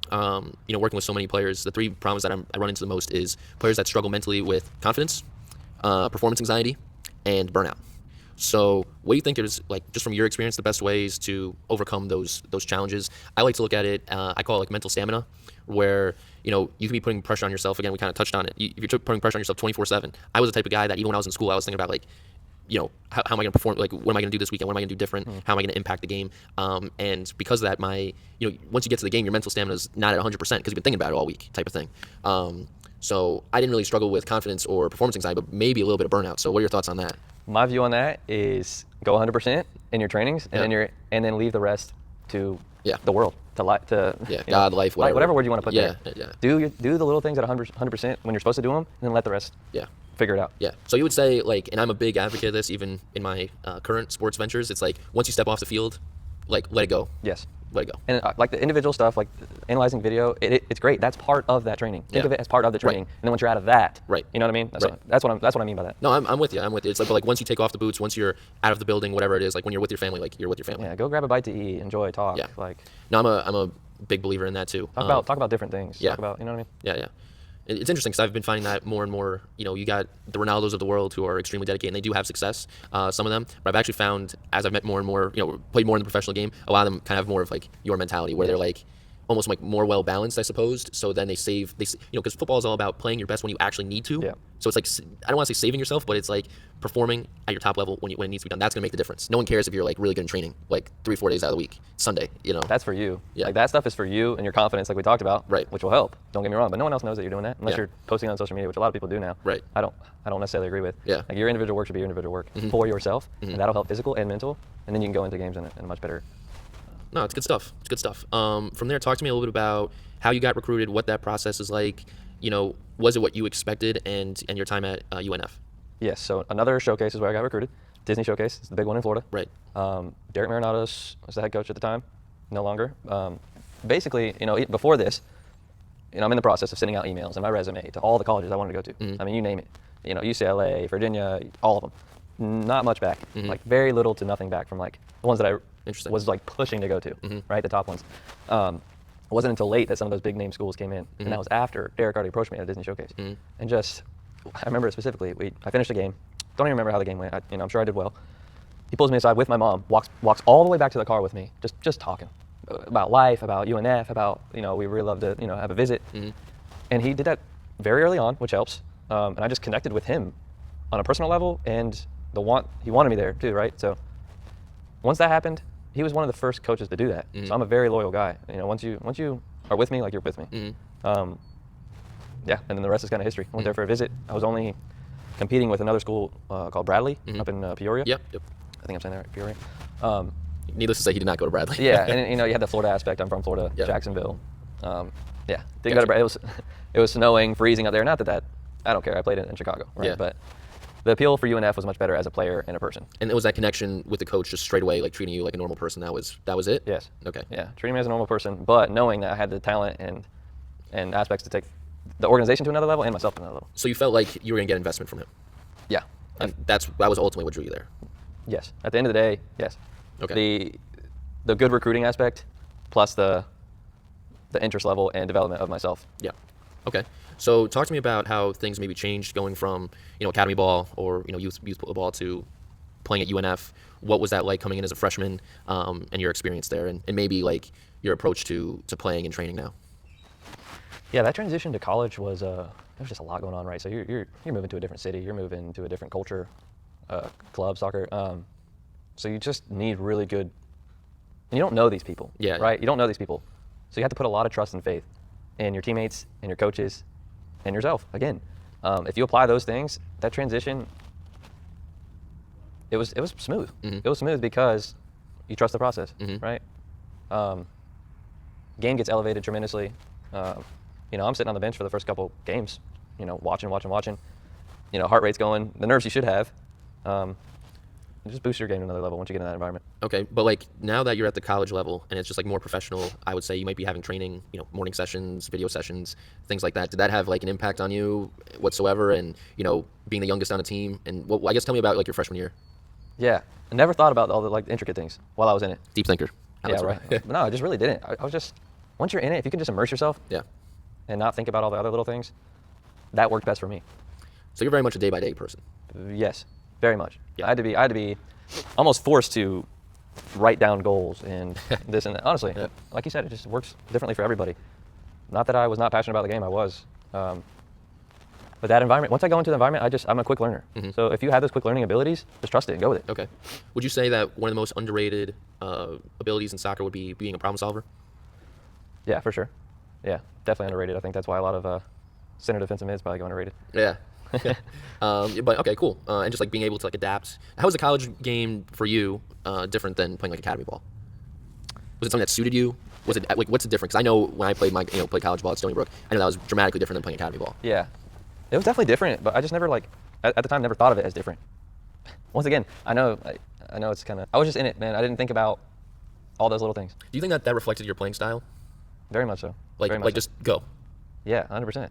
working with so many players, the three problems that I run into the most is players that struggle mentally with confidence, performance anxiety, and burnout. So what do you think is, like, just from your experience, the best ways to overcome those challenges? I like to look at it, I call it like mental stamina, where, you can be putting pressure on yourself. Again, we kind of touched on it. If you're putting pressure on yourself 24/7, I was the type of guy that even when I was in school, I was thinking about, like, how am I going to perform? Like, what am I going to do this weekend? What am I going to do different? How am I going to impact the game? And because of that, once you get to the game, your mental stamina is not at 100% because you've been thinking about it all week, type of thing. So I didn't really struggle with confidence or performance anxiety, but maybe a little bit of burnout. So what are your thoughts on that? My view on that is go 100% in your trainings, and then leave the rest to the world, to God, life, whatever word you want to put there. Yeah. Do the little things at 100% when you're supposed to do them, and then let the rest figure it out. Yeah. So you would say, like, and I'm a big advocate of this, even in my current sports ventures. It's like once you step off the field, like, let it go. Yes. Let it go. And like the individual stuff, like analyzing video, it's great. That's part of that training. Think of it as part of the training. And then once you're out of that, you know what I mean? That's what I mean by that. No, I'm with you. It's like once you take off the boots, once you're out of the building, whatever it is, like when you're with your family, like you're with your family. Yeah, go grab a bite to eat, enjoy, talk. Yeah. Like. No, I'm a big believer in that too. Talk about different things. Yeah. Talk about, you know what I mean? Yeah. It's interesting because I've been finding that more and more. You got the Ronaldos of the world who are extremely dedicated, and they do have success, some of them. But I've actually found, as I've met more and more, played more in the professional game, a lot of them kind of have more of like your mentality, where they're like almost like more well balanced, I suppose. So then they because football is all about playing your best when you actually need to. Yeah. So it's like, I don't want to say saving yourself, but it's like performing at your top level when it needs to be done. That's gonna make the difference. No one cares if you're like really good in training, like 3-4 days out of the week, Sunday. That's for you. Yeah. Like that stuff is for you and your confidence, like we talked about. Right. Which will help. Don't get me wrong, but no one else knows that you're doing that unless you're posting on social media, which a lot of people do now. Right. I don't necessarily agree with. Yeah. Like your individual work should be your individual work for yourself, and that'll help physical and mental, and then you can go into games in a much better No, it's good stuff. It's good stuff. From there, talk to me a little bit about how you got recruited, what that process is like. Was it what you expected, and your time at UNF? Yes, so another showcase is where I got recruited. Disney Showcase, it's the big one in Florida. Right. Derek Marinados was the head coach at the time, no longer. Basically, before this, I'm in the process of sending out emails and my resume to all the colleges I wanted to go to. Mm-hmm. I mean, you name it. UCLA, Virginia, all of them. Not much back. Mm-hmm. Like very little to nothing back from like the ones that I Interesting. was like pushing to go to, Mm-hmm. right? The top ones. It wasn't until late that some of those big name schools came in, and that was after Derek already approached me at a Disney Showcase. Mm-hmm. And I remember it specifically. I finished the game. Don't even remember how the game went. I'm sure I did well. He pulls me aside with my mom, walks all the way back to the car with me, just talking about life, about UNF, about we really love to have a visit. Mm-hmm. And he did that very early on, which helps. And I just connected with him on a personal level, and he wanted me there too, right? So once that happened, he was one of the first coaches to do that. Mm-hmm. So I'm a very loyal guy. Once you are with me, like you're with me. Mm-hmm. Yeah, and then the rest is kind of history. I went there for a visit. I was only competing with another school called Bradley up in Peoria. Yep. I think I'm saying that right, Peoria. Needless to say, he did not go to Bradley. Yeah, and you had the Florida aspect. I'm from Florida, Yeah. Jacksonville. Yeah, didn't go to Bradley. It was snowing, freezing out there. Not that I don't care. I played in Chicago, right? Yeah. But the appeal for UNF was much better as a player and a person. And it was that connection with the coach just straight away, like treating you like a normal person. That was it? Yes. Okay. Yeah, treating me as a normal person, but knowing that I had the talent and aspects to take the organization to another level and myself to another level. So you felt like you were going to get investment from him. Yeah. And that was ultimately what drew you there. Yes. At the end of the day, yes. Okay. The good recruiting aspect plus the interest level and development of myself. Yeah. Okay. So talk to me about how things maybe changed going from, academy ball or, youth ball to playing at UNF. What was that like coming in as a freshman, and your experience there, and maybe like your approach to playing and training now? Yeah, that transition to college was there's just a lot going on, right? So you're moving to a different city, you're moving to a different culture, club, soccer. So you just need really good, and you don't know these people, Yeah. right? You don't know these people. So you have to put a lot of trust and faith in your teammates and your coaches and yourself. Again, if you apply those things, that transition, it was smooth. Mm-hmm. It was smooth because you trust the process, Mm-hmm. right? Game gets elevated tremendously. I'm sitting on the bench for the first couple games, watching. Heart rate's going, the nerves you should have. It just boosts your game to another level once you get in that environment. Okay, but like now that you're at the college level and it's just like more professional, I would say you might be having training, morning sessions, video sessions, things like that. Did that have like an impact on you whatsoever? And being the youngest on a team, and I guess tell me about like your freshman year. Yeah, I never thought about all the like intricate things while I was in it. Deep thinker. Alex Yeah, Morell. right. No, I just really didn't. I was just, once you're in it, if you can just immerse yourself Yeah. and not think about all the other little things, that worked best for me. So you're very much a day by day person. Yes, very much. Yeah. I had to be almost forced to write down goals and this and that. Honestly, Yeah. like you said, it just works differently for everybody. Not that I was not passionate about the game, I was. But that environment, once I go into the environment, I'm a quick learner. Mm-hmm. So if you have those quick learning abilities, just trust it and go with it. Okay. Would you say that one of the most underrated abilities in soccer would be being a problem solver? Yeah, for sure. Yeah, definitely underrated. I think that's why a lot of center defensive mids probably go underrated. Yeah. But okay, cool. And just like being able to like adapt. How was the college game for you different than playing like academy ball? Was it something that suited you? Was it like what's the difference? 'Cause I know when I played played college ball at Stony Brook, I know that was dramatically different than playing academy ball. Yeah, it was definitely different, but I just never at the time never thought of it as different. Once again, I know it's kind of, I was just in it, man. I didn't think about all those little things. Do you think that reflected your playing style? Very much so. Like Very much like so. just go. Yeah, 100%.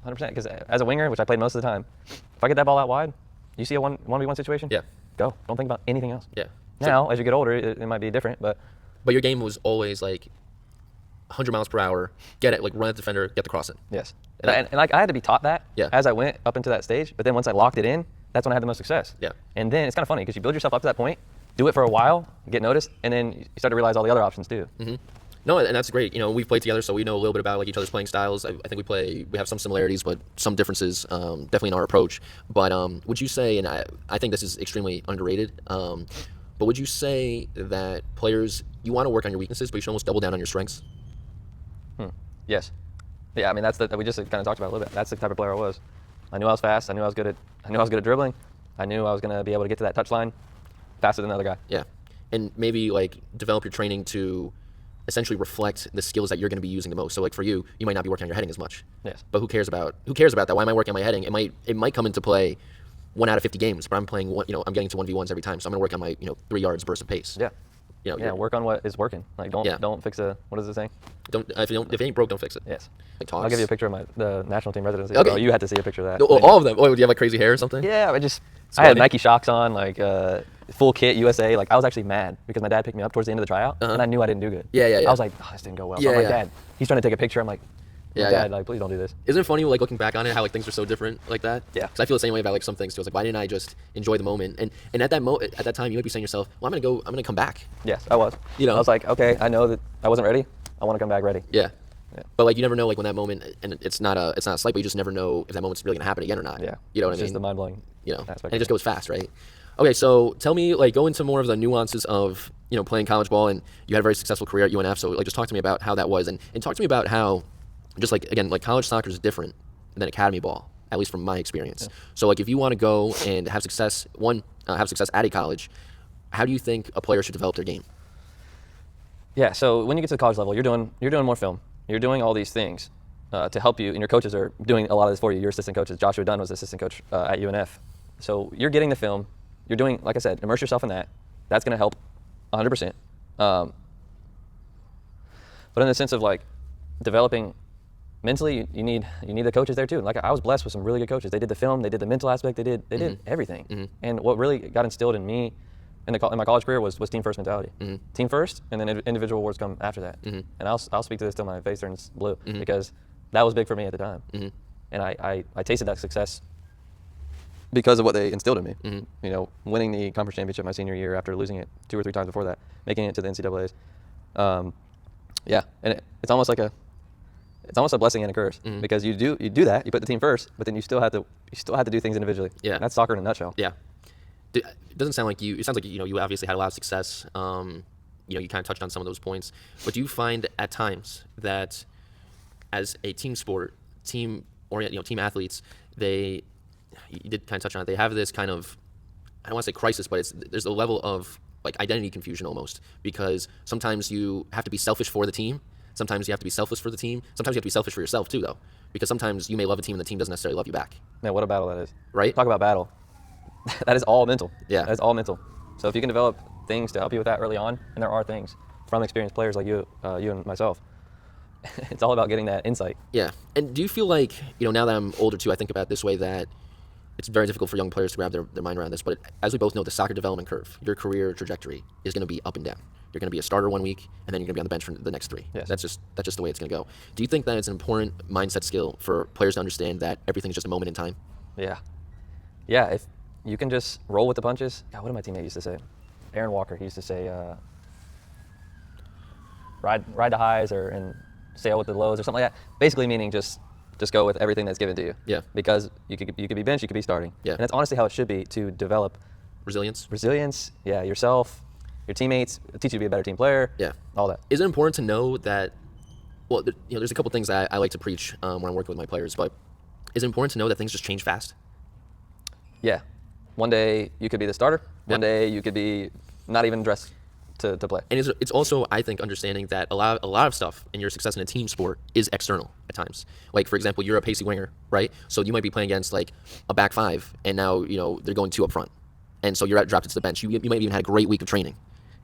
100%. Because as a winger, which I played most of the time, if I get that ball out wide, you see a 1v1 situation, Yeah. go. Don't think about anything else. Yeah. Now, as you get older, it might be different, but But your game was always like 100 miles per hour. Get it, like run at the defender, get the cross in. yes. And And like I had to be taught that Yeah. as I went up into that stage, but then once I locked it in, that's when I had the most success. Yeah. And then it's kind of funny because you build yourself up to that point, do it for a while, get noticed, and then you start to realize all the other options too. Mm-hmm. No, and that's great. We've played together, so we know a little bit about like each other's playing styles. I think we have some similarities, but some differences, definitely in our approach. But would you say, and I think this is extremely underrated, but would you say that players, you want to work on your weaknesses, but you should almost double down on your strengths? Yes. Yeah, I mean we just kind of talked about it a little bit. That's the type of player I was. I knew I was fast. I knew I was good at dribbling. I knew I was going to be able to get to that touch line faster than the other guy. Yeah. and maybe like develop your training to essentially reflect the skills that you're going to be using the most. So like for you, you might not be working on your heading as much. Yes. But who cares about that? Why am I working on my heading? It might come into play 1 out of 50 games, but I'm playing I'm getting to 1v1s every time. So I'm going to work on my 3 yards burst of pace. Yeah. Work on what is working. Like don't fix what is it saying? If it ain't broke, don't fix it. Yes. Like talks. I'll give you a picture of the national team residency. Okay. Oh, you had to see a picture of that. All of them. Oh, do you have like crazy hair or something? Yeah, I had Nike Shocks on, like full kit USA. Like I was actually mad because my dad picked me up towards the end of the tryout, and I knew I didn't do good. Yeah. I was like, oh, this didn't go well. So I'm like, Dad, he's trying to take a picture. I'm like, Dad, like please don't do this. Isn't it funny like looking back on it how like things are so different like that? Yeah. Because I feel the same way about like some things too. It's like why didn't I just enjoy the moment? And at that time you might be saying to yourself, well I'm gonna come back. Yes, I was. I was like, okay, I know that I wasn't ready. I want to come back ready. Yeah. But like you never know like when that moment, and it's not a slight, but you just never know if that moment's really gonna happen again or not. Yeah. You know what I mean? It's just the mind blowing. And it just goes fast, right? Okay, so tell me, like, go into more of the nuances of, playing college ball, and you had a very successful career at UNF, so, like, just talk to me about how that was, and talk to me about how, just, like, again, like, college soccer is different than academy ball, at least from my experience. Yeah. So, like, if you want to go and have success, have success at a college, how do you think a player should develop their game? Yeah, so when you get to the college level, you're doing more film. You're doing all these things to help you, and your coaches are doing a lot of this for you. Your assistant coaches, Joshua Dunn was the assistant coach at UNF. So you're getting the film. You're doing, like I said, immerse yourself in that. That's going to help 100%. But in the sense of like developing mentally, you need the coaches there too. Like I was blessed with some really good coaches. They did the film, they did the mental aspect, they did everything. Mm-hmm. And what really got instilled in me in my college career was team first mentality. Mm-hmm. Team first, and then individual awards come after that. Mm-hmm. And I'll speak to this till my face turns blue, because that was big for me at the time. Mm-hmm. And I tasted that success because of what they instilled in me. Mm-hmm. Winning the conference championship my senior year after losing it 2 or 3 times before that, making it to the NCAAs. And it's almost like a blessing and a curse, because you do that, you put the team first, but then you still have to do things individually. Yeah, and that's soccer in a nutshell. Yeah, it doesn't sound like you. It sounds like you obviously had a lot of success. You kind of touched on some of those points, but do you find at times that as a team sport, team athletes, you did kind of touch on it, they have this kind of, I don't want to say crisis, but there's a level of like identity confusion almost, because sometimes you have to be selfish for the team, sometimes you have to be selfless for the team, sometimes you have to be selfish for yourself too though, because sometimes you may love a team and the team doesn't necessarily love you back. Man, what a battle that is. Right? Talk about battle. That is all mental. Yeah. That is all mental. So if you can develop things to help you with that early on, and there are things from experienced players like you and myself, it's all about getting that insight. Yeah. And do you feel like, now that I'm older too, I think about it this way, that it's very difficult for young players to wrap their mind around this, but as we both know, the soccer development curve, your career trajectory is going to be up and down. You're going to be a starter 1 week, and then you're going to be on the bench for the next 3. Yes. That's just the way it's going to go. Do you think that it's an important mindset skill for players to understand that everything's just a moment in time? Yeah. Yeah, if you can just roll with the punches. God, what did my teammate used to say? Aaron Walker, he used to say, ride the highs and sail with the lows or something like that. Basically meaning just go with everything that's given to you. Yeah. Because you could be benched, you could be starting. Yeah. And that's honestly how it should be, to develop resilience. Yeah, yourself, your teammates, teach you to be a better team player. Yeah. All that. Is it important to know that? Well, there's a couple things that I like to preach when I'm working with my players, but is it important to know that things just change fast? Yeah. One day you could be the starter. One day you could be not even dressed to play. And it's also, I think, understanding that a lot of stuff in your success in a team sport is external at times. Like, for example, you're a pacey winger, right? So you might be playing against like a back 5, and now they're going 2 up front, and so you're dropped into the bench. You might even had a great week of training,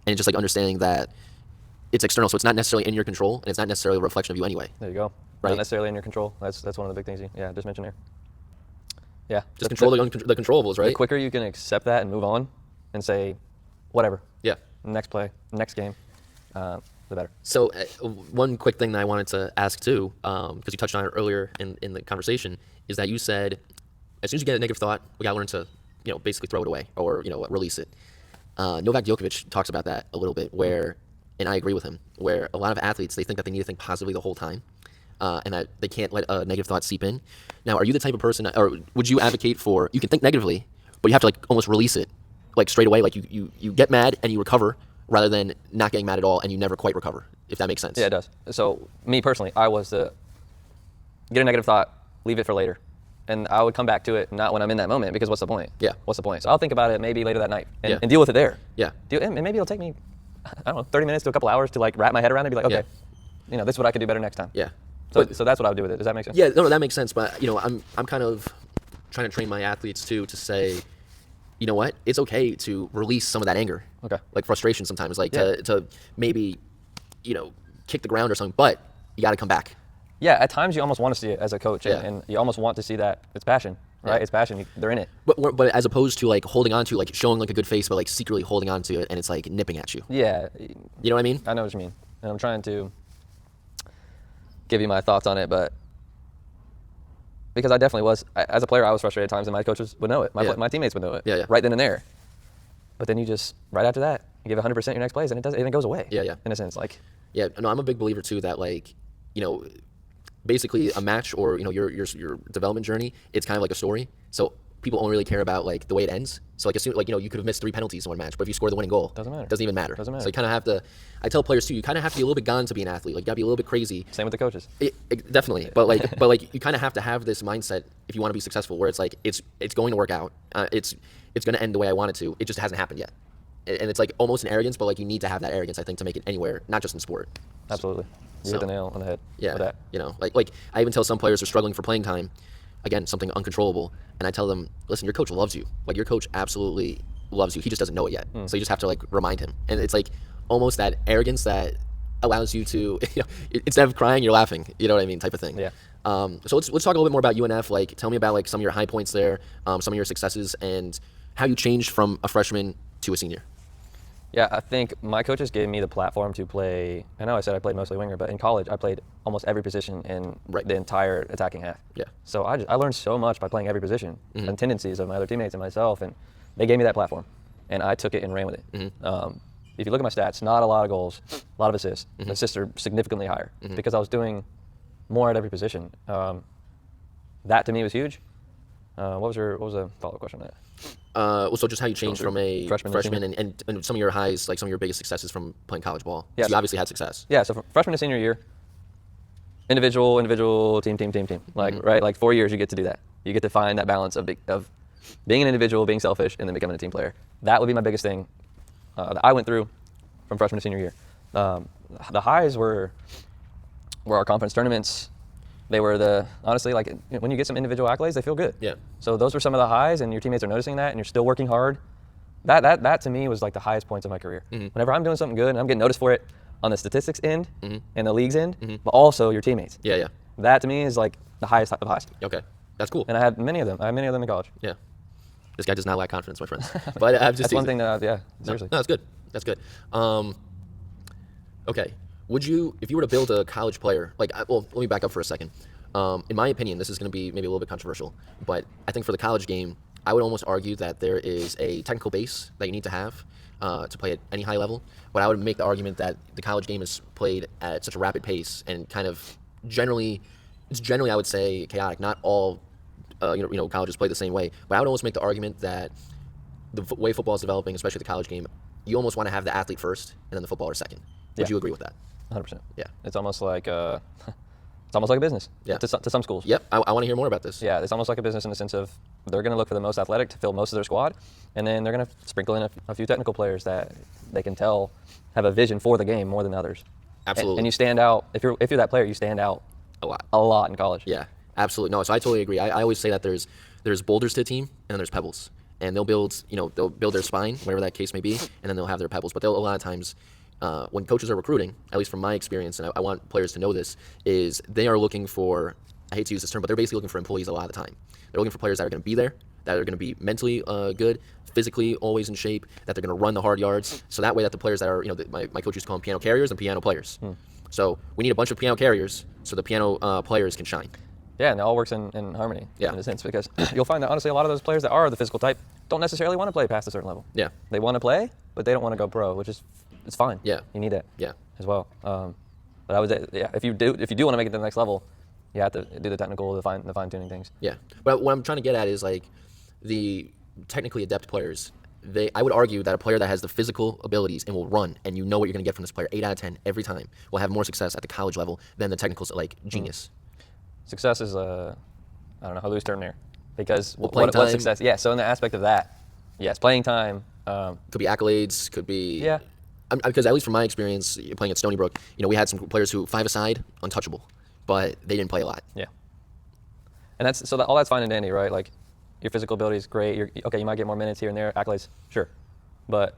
and it's just like understanding that it's external, so it's not necessarily in your control, and it's not necessarily a reflection of you anyway. There you go. Right? Not necessarily in your control. That's one of the big things you just mentioned there. Yeah. Just control the controllables, right? The quicker you can accept that and move on and say, whatever. Yeah. Next play, next game, the better. So one quick thing that I wanted to ask too, because you touched on it earlier in the conversation, is that you said as soon as you get a negative thought, we got to learn to basically throw it away or release it. Novak Djokovic talks about that a little bit, where, and I agree with him, where a lot of athletes, they think that they need to think positively the whole time. And that they can't let a negative thought seep in. Now, are you the type of person, or would you advocate for, you can think negatively, but you have to like almost release it, like straight away, like you get mad and you recover, rather than not getting mad at all and you never quite recover, if that makes sense? Yeah, it does. So me personally, I was get a negative thought, leave it for later. and I would come back to it not when I'm in that moment, because what's the point? Yeah. What's the point? So I'll think about it maybe later that night and, Yeah. and deal with it there. Yeah. And maybe it'll take me, I don't know, 30 minutes to a couple hours to like wrap my head around it and be like, okay, this is what I could do better next time. Yeah. So that's what I would do with it. Does that make sense? Yeah, no, that makes sense. But I'm kind of trying to train my athletes too to say, you know what, it's okay to release some of that anger. Okay. Like frustration sometimes, like to maybe, kick the ground or something. But you got to come back. Yeah. At times you almost want to see it as a coach, and you almost want to see that it's passion, right? Yeah. It's passion. They're in it. But as opposed to like holding on to, like showing like a good face, but like secretly holding on to it, and it's like nipping at you. Yeah. You know what I mean? I know what you mean, and I'm trying to give you my thoughts on it, but because I definitely was, as a player, I was frustrated at times, and my coaches would know it. My teammates would know it. Yeah. Right then and there. But then you just, right after that, you give 100% your next plays, and it goes away. Yeah. In a sense, like. Yeah, no, I'm a big believer too that like, basically a match or your development journey, it's kind of like a story. So people only really care about like the way it ends. So like, assume like you could have missed 3 penalties in one match, but if you score the winning goal, Doesn't matter. Doesn't even matter. Doesn't matter. So you kind of have to. I tell players too, you kind of have to be a little bit gone to be an athlete. Like you got to be a little bit crazy. Same with the coaches. Definitely, but like you kind of have to have this mindset if you want to be successful, where it's like it's going to work out. It's going to end the way I want it to. It just hasn't happened yet, and it's like almost an arrogance, but like you need to have that arrogance, I think, to make it anywhere, not just in sport. Absolutely. You hit the nail on the head. Yeah, with that. Like I even tell some players are struggling for playing time, again, something uncontrollable, and I tell them, listen, your coach loves you. Like your coach absolutely loves you. He just doesn't know it yet. So you just have to like remind him, and it's like almost that arrogance that allows you to, instead of crying, you're laughing. You know what I mean, type of thing. Yeah. So let's talk a little bit more about UNF. Like, tell me about like some of your high points there, some of your successes, and how you changed from a freshman to a senior. Yeah, I think my coaches gave me the platform to play. I know I said I played mostly winger, but in college I played almost every position in the entire attacking half. Yeah. So I learned so much by playing every position and tendencies of my other teammates and myself, and they gave me that platform, and I took it and ran with it. If you look at my stats, not a lot of goals, a lot of assists. The assists are significantly higher because I was doing more at every position. That to me was huge. What was the follow-up question on that? So just how you changed from a freshman and some of your highs, like some of your biggest successes from playing college ball. Yeah, so you obviously had success. Yeah, so from freshman to senior year, individual, team. Like, right, like 4 years you get to do that. You get to find that balance of being an individual, being selfish, and then becoming a team player. That would be my biggest thing that I went through from freshman to senior year. The highs were our conference tournaments. They were honestly, like when you get some individual accolades, they feel good. Yeah. So those were some of the highs, and your teammates are noticing that, and you're still working hard. That to me was like the highest points of my career. Whenever I'm doing something good and I'm getting noticed for it on the statistics end and the league's end, but also your teammates. Yeah. That to me is like the highest type of highs. Okay, that's cool. And I had many of them. I had many of them in college. Yeah. This guy does not lack confidence, my friends. But I'm just That's one thing that, seriously. No, that's good. That's good. Okay. Would you, if you were to build a college player, let me back up for a second. In my opinion, this is going to be maybe a little bit controversial, but I think for the college game, I would almost argue that there is a technical base that you need to have to play at any high level. But I would make the argument that the college game is played at such a rapid pace and kind of generally, I would say, chaotic. Not all colleges play the same way, but I would almost make the argument that the way football is developing, especially the college game, you almost want to have the athlete first and then the footballer second. Would you agree with that? 100%. Yeah. It's almost like a business. Yeah. To some schools. Yep. I want to hear more about this. Yeah, it's almost like a business in the sense of they're going to look for the most athletic to fill most of their squad, and then they're going to sprinkle in a few technical players that they can tell have a vision for the game more than others. Absolutely. And you stand out. If you're that player, you stand out a lot in college. Yeah, absolutely. No, so I totally agree. I always say that there's boulders to the team and then there's pebbles, and they'll build their spine, whatever that case may be, and then they'll have their pebbles. But a lot of times, when coaches are recruiting, at least from my experience, and I want players to know this, is they are looking for, I hate to use this term, but they're basically looking for employees a lot of the time. They're looking for players that are going to be there, that are going to be mentally good, physically always in shape, that they're going to run the hard yards. So that way that the players that are, my coach used to call them piano carriers and piano players. So we need a bunch of piano carriers so the piano players can shine. Yeah, and it all works in harmony in a sense, because you'll find that honestly a lot of those players that are the physical type don't necessarily want to play past a certain level. Yeah. They want to play, but they don't want to go pro, which is it's fine. Yeah. You need that. Yeah. As well. But I would say, if you do want to make it to the next level, you have to do the technical, the fine tuning things. Yeah. But what I'm trying to get at is like the technically adept players. I would argue that a player that has the physical abilities and will run, and you know what you're going to get from this player 8 out of 10 every time, will have more success at the college level than the technicals like genius. Success is I don't know how loose term there, because Well, playing what time. success? Yeah. So in the aspect of that, yes, playing time. Could be accolades, could be. Yeah. Because at least from my experience playing at Stony Brook, we had some players who 5-a-side, untouchable, but they didn't play a lot. Yeah. And all that's fine and dandy, right? Like, your physical ability is great. You might get more minutes here and there, accolades, sure. But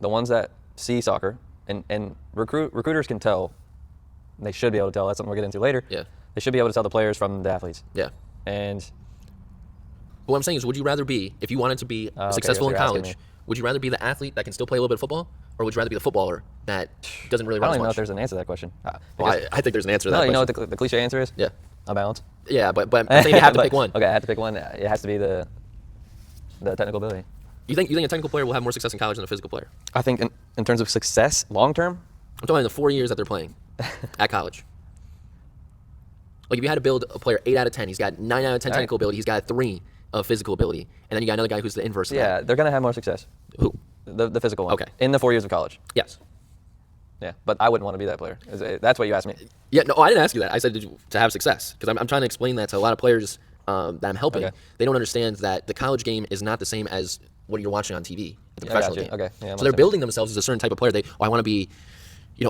the ones that see soccer and recruiters can tell, they should be able to tell. That's something we'll get into later. Yeah. They should be able to tell the players from the athletes. Yeah. And what I'm saying is, would you rather be, if you wanted to be successful in you're asking college, me. would you rather be the athlete that can still play a little bit of football, or would you rather be the footballer that doesn't really I run don't as even know much? if there's an answer to that question. Well, I think there's an answer to No, that you know question. what the cliche answer is? Yeah. A balance. Yeah, but I'm saying you have to pick one. Okay, I have to pick one. It has to be the technical ability. You think a technical player will have more success in college than a physical player? I think in terms of success, long term, I'm talking about the 4 years that they're playing at college. Like, if you had to build a player 8 out of 10, he's got 9 out of 10 technical ability, he's got 3 of physical ability, and then you got another guy who's the inverse of yeah, that. they're going to have more success. Who? The physical one. Okay. In the 4 years of college. Yes. Yeah, but I wouldn't want to be that player. That's what you asked me. Yeah, no, I didn't ask you that. I said to have success, because I'm trying to explain that to a lot of players that I'm helping. Okay. They don't understand that the college game is not the same as what you're watching on TV, the Yeah, I got professional you. game. Okay, yeah, I'm So they're understanding. building themselves as a certain type of player. I want to be,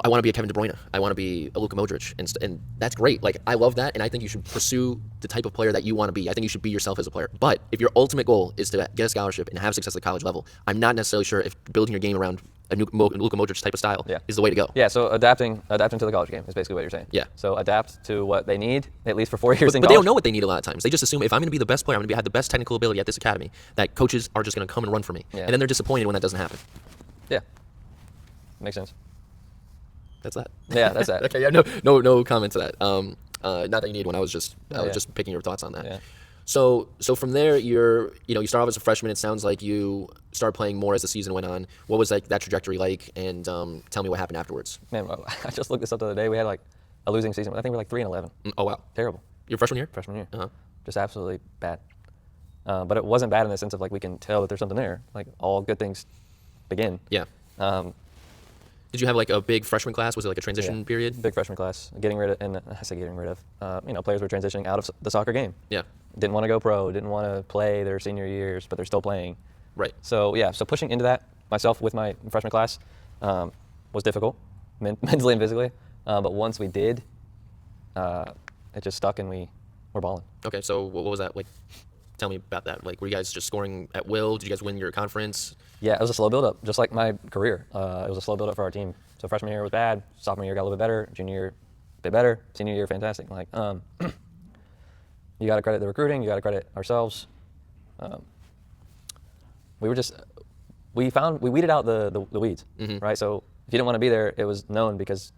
I want to be a Kevin De Bruyne. I want to be a Luka Modric, and that's great. Like, I love that, and I think you should pursue the type of player that you want to be. I think you should be yourself as a player. But if your ultimate goal is to get a scholarship and have success at the college level, I'm not necessarily sure if building your game around a Luka Modric type of style is the way to go. Yeah, so adapting to the college game is basically what you're saying. Yeah. So adapt to what they need, at least for 4 years in But college. they don't know what they need a lot of times. They just assume if I'm going to be the best player, I'm going to have the best technical ability at this academy, that coaches are just going to come and run for me. Yeah. And then they're disappointed when that doesn't happen. Yeah. Makes sense. That's that. Yeah, that's that. Okay, yeah, no comment to that. Not that you need one. I was just yeah. just picking your thoughts on that. Yeah. So from there, you start off as a freshman. It sounds like you started playing more as the season went on. What was that trajectory like? And tell me what happened afterwards. Man, I just looked this up the other day. We had like a losing season. I think we're like 3-11. Oh wow, Terrible. your freshman year? Freshman year. Uh-huh. Just absolutely bad. But it wasn't bad in the sense of like we can tell that there's something there. Like all good things begin. Yeah. Did you have like a big freshman class? Was it like a transition period? Big freshman class. Getting rid of, and I say getting rid of, players were transitioning out of the soccer game. Yeah. Didn't want to go pro, didn't want to play their senior years, but they're still playing. Right. So pushing into that myself with my freshman class was difficult, mentally and physically. But once we did, it just stuck and we were balling. Okay, so what was that like? Tell me about that. Like, were you guys just scoring at will? Did you guys win your conference? Yeah, it was a slow build-up, just like my career. It was a slow build-up for our team. So freshman year was bad, sophomore year got a little bit better, junior year a bit better, senior year fantastic. Like, you got to credit the recruiting, you got to credit ourselves. We weeded out the weeds, right? So if you didn't want to be there, it was known because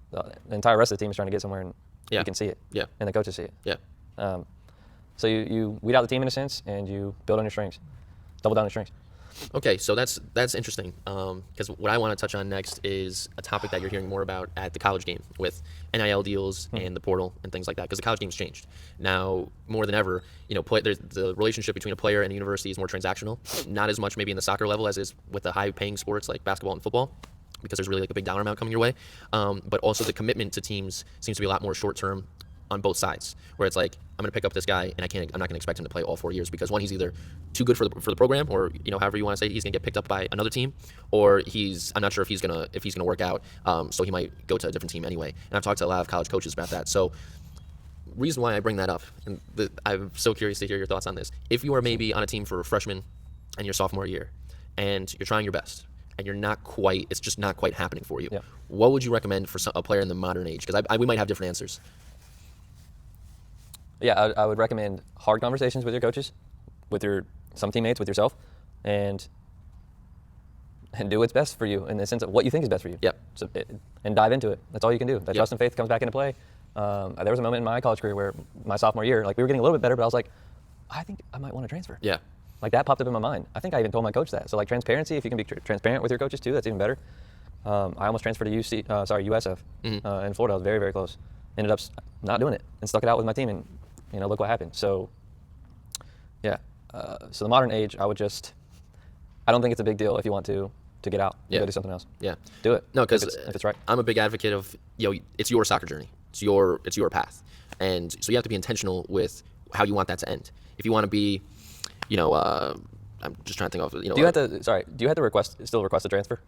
the entire rest of the team is trying to get somewhere and you can see it. Yeah. And the coaches see it. Yeah. So you weed out the team in a sense, and you build on your strengths, double down on your strengths. Okay, so that's interesting. Because what I want to touch on next is a topic that you're hearing more about at the college game with NIL deals and the portal and things like that. Because the college game's changed now more than ever. There's the relationship between a player and a university is more transactional. Not as much maybe in the soccer level as is with the high-paying sports like basketball and football, because there's really like a big dollar amount coming your way. But also the commitment to teams seems to be a lot more short-term on both sides, where it's like, I'm going to pick up this guy and I'm not going to expect him to play all 4 years, because one, he's either too good for the program, or however you want to say, he's going to get picked up by another team, or I'm not sure if he's going to work out, so he might go to a different team anyway. And I've talked to a lot of college coaches about that. So reason why I bring that up, and I'm so curious to hear your thoughts on this. If you are maybe on a team for a freshman and your sophomore year, and you're trying your best, and it's just not quite happening for you, what would you recommend for a player in the modern age? Because we might have different answers. Yeah, I would recommend hard conversations with your coaches, with some teammates, with yourself, and do what's best for you in the sense of what you think is best for you. Yep. So and dive into it. That's all you can do. That trust and faith comes back into play. There was a moment in my college career where my sophomore year, like we were getting a little bit better, but I was like, I think I might want to transfer. Yeah. Like that popped up in my mind. I think I even told my coach that. So like transparency, if you can be transparent with your coaches too, that's even better. I almost transferred to USF in Florida. I was very, very close. Ended up not doing it and stuck it out with my team, and look what happened. So, yeah. So the modern age, I don't think it's a big deal if you want to get out and go do something else. Yeah. Do it. No, because if it's right. I'm a big advocate of, it's your soccer journey. It's your path. And so you have to be intentional with how you want that to end. If you want to be, I'm just trying to think of, Do you have to? Sorry. Do you have to still request a transfer?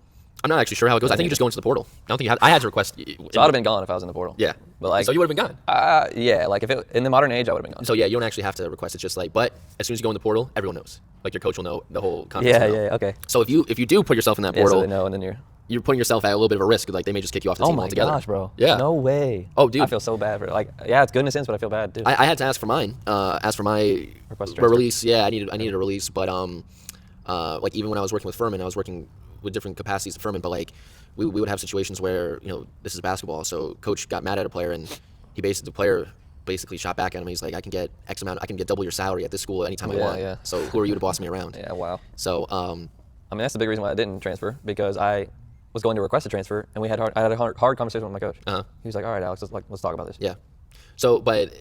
I'm not actually sure how it goes. I think you just go into the portal. I don't think I had to request. So I'd have been gone if I was in the portal. Yeah. But like, so you would have been gone. Yeah. Like if in the modern age, I would have been gone. So yeah, you don't actually have to request. It's just like, but as soon as you go in the portal, everyone knows. Like your coach will know, the whole conference will know. Yeah. Okay. So if you do put yourself in that Yeah, portal, so they know, and then you're putting yourself at a little bit of a risk. Like they may just kick you off the Oh team my altogether. gosh, bro. Yeah. No way. Oh, dude. I feel so bad for it. Like, yeah, it's good in a sense, but I feel bad, dude. I had to ask for mine. Ask for my Request a transfer. release. Yeah, I needed a release, but like even when I was working with Furman, I was working with different capacities at Furman, but like we would have situations where this is basketball, so coach got mad at a player and the player basically shot back at him. He's like, I can get X amount, I can get double your salary at this school anytime I want. Yeah. So who are you to boss me around? Yeah. Wow. So I mean, that's the big reason why I didn't transfer, because I was going to request a transfer, and I had a hard conversation with my coach. He was like, "All right, Alex, let's talk about this." Yeah. So, but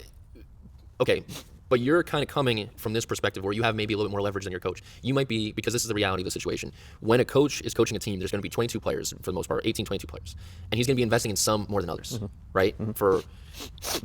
okay, but you're kind of coming from this perspective where you have maybe a little bit more leverage than your coach. You might be, because this is the reality of the situation. When a coach is coaching a team, there's going to be 22 players for the most part, 18, 22 players, and he's going to be investing in some more than others, right? For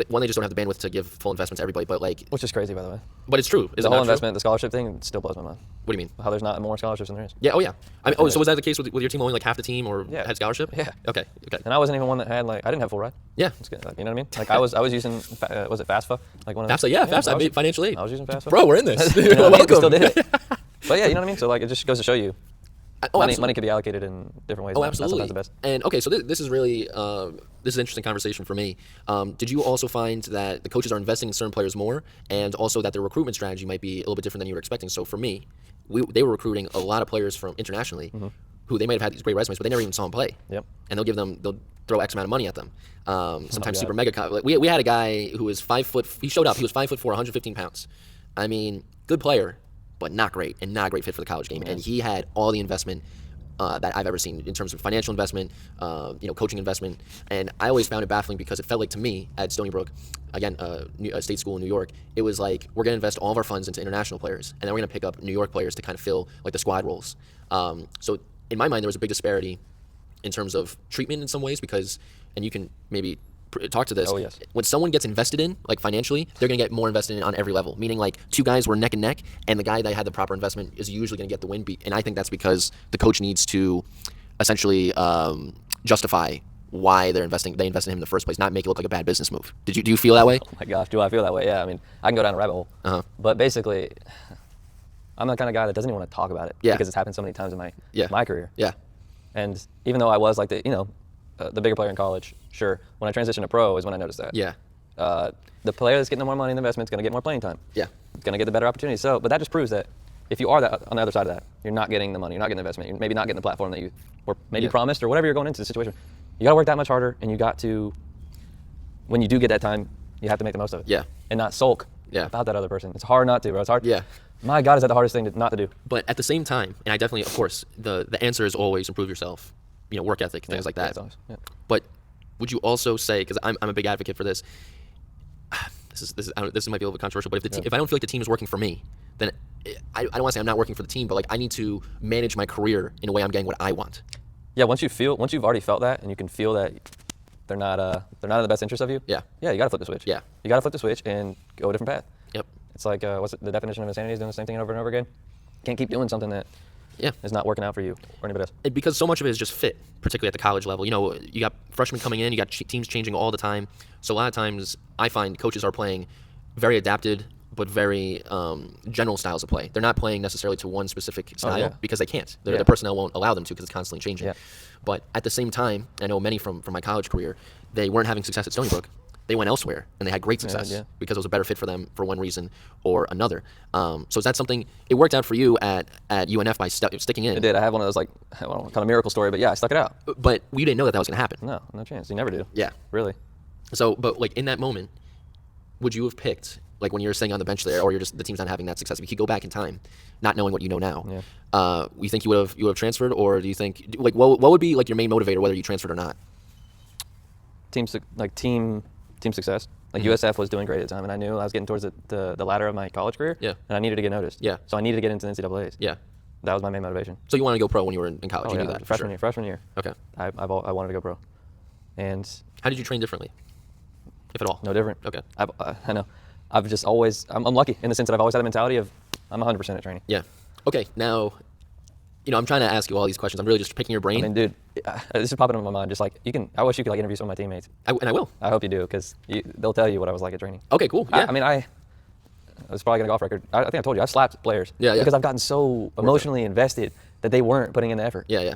one, they just don't have the bandwidth to give full investment to everybody, but like, Which is crazy, by the way. but it's true. Is The it whole not true? investment, the scholarship thing, still blows my mind. What do you mean? How there's not more scholarships than there is. Yeah. Oh yeah. I mean, so was that the case with your team? Only like half the team or Yeah. had scholarship? Yeah. Okay. And I wasn't even one that had I didn't have full ride. Yeah. It's good. Like, you know what I mean? Like I was using was it FAFSA? Like one of FAFSA, yeah, FAFSA. I I was, made financial aid. I was using FAFSA. Bro, we're in this. You know what I mean? We Welcome. still did it. But yeah, you know what I mean? So like it just goes to show you Absolutely. money could be allocated in different ways. Oh, Not absolutely. sometimes the best. And okay, so this is really this is an interesting conversation for me. Did you also find that the coaches are investing in certain players more, and also that their recruitment strategy might be a little bit different than you were expecting? So for me, they were recruiting a lot of players from internationally, who they might have had these great resumes, but they never even saw them play. Yep. And they'll throw X amount of money at them. Sometimes super God. mega. Like we had a guy who was 5 foot. He showed up. He was 5'4", 115 pounds. I mean, good player, but not great, and not a great fit for the college game. And he had all the investment that I've ever seen in terms of financial investment, coaching investment. And I always found it baffling because it felt like to me at Stony Brook, again, a state school in New York, it was like we're going to invest all of our funds into international players, and then we're going to pick up New York players to kind of fill like the squad roles. So in my mind, there was a big disparity in terms of treatment in some ways because, and you can maybe talk to this. Oh, yes. When someone gets invested in, like financially, they're going to get more invested in on every level. Meaning like two guys were neck and neck, and the guy that had the proper investment is usually going to get the win beat. And I think that's because the coach needs to essentially justify why they invested in him in the first place, not make it look like a bad business move. Do you feel that way? Oh my gosh, do I feel that way? Yeah, I mean, I can go down a rabbit hole. But basically, I'm the kind of guy that doesn't even want to talk about it because it's happened so many times in my career. Yeah. And even though I was like the bigger player in college, sure, when I transitioned to pro is when I noticed that. Yeah. The player that's getting the more money in the investment is going to get more playing time. Yeah. Going to get the better opportunity. So, but that just proves that if you are on the other side of that, you're not getting the money, you're not getting the investment, you're maybe not getting the platform that you were maybe promised or whatever you're going into the situation. You got to work that much harder, and you got to, when you do get that time, you have to make the most of it. Yeah. And not sulk about that other person. It's hard not to, bro. It's hard. Yeah. My God, is that the hardest thing not to do? But at the same time, and I definitely, of course, the answer is always improve yourself, work ethic, things like that. But would you also say, because I'm a big advocate for this, this might be a little bit controversial, but if I don't feel like the team is working for me, then I don't want to say I'm not working for the team, but like I need to manage my career in a way I'm getting what I want. Yeah, once you've already felt that, and you can feel that they're not in the best interest of you. Yeah. Yeah, you got to flip the switch. Yeah. You got to flip the switch and go a different path. Yep. It's like what's the definition of insanity? Is doing the same thing over and over again. Can't keep doing something that is not working out for you or anybody else. Because so much of it is just fit, particularly at the college level. You got freshmen coming in, you got teams changing all the time. So a lot of times I find coaches are playing very adapted but very general styles of play. They're not playing necessarily to one specific style because they can't. The personnel won't allow them to because it's constantly changing. Yeah. But at the same time, I know many from my college career, they weren't having success at Stony Brook. They went elsewhere and they had great success because it was a better fit for them for one reason or another. So is that something, it worked out for you at UNF by sticking in? It did. I have one of those kind of miracle story, but yeah, I stuck it out. But we didn't know that was going to happen. No chance. You never do. Yeah. Really. So, but like in that moment, would you have picked, like when you're sitting on the bench there, or the team's not having that success? If you could go back in time, not knowing what you know now, you think you would have transferred, or do you think like what would be like your main motivator whether you transferred or not? Team success. Like USF was doing great at the time, and I knew I was getting towards the ladder of my college career. Yeah. And I needed to get noticed. Yeah. So I needed to get into the NCAA's. Yeah. That was my main motivation. So you wanted to go pro when you were in college? You knew that. Freshman year. Okay. I wanted to go pro. And how did you train differently, if at all? No different. Okay. I know. I've just always, I'm lucky in the sense that I've always had a mentality of I'm 100% at training. Yeah. Okay. Now, I'm trying to ask you all these questions. I'm really just picking your brain. I mean, dude, this is popping into my mind. Just like I wish you could like interview some of my teammates. And I will. I hope you do, because they'll tell you what I was like at training. Okay, cool. Yeah. I mean, was probably gonna go off record. I think I told you I slapped players. Yeah. Because I've gotten so emotionally invested that they weren't putting in the effort. Yeah.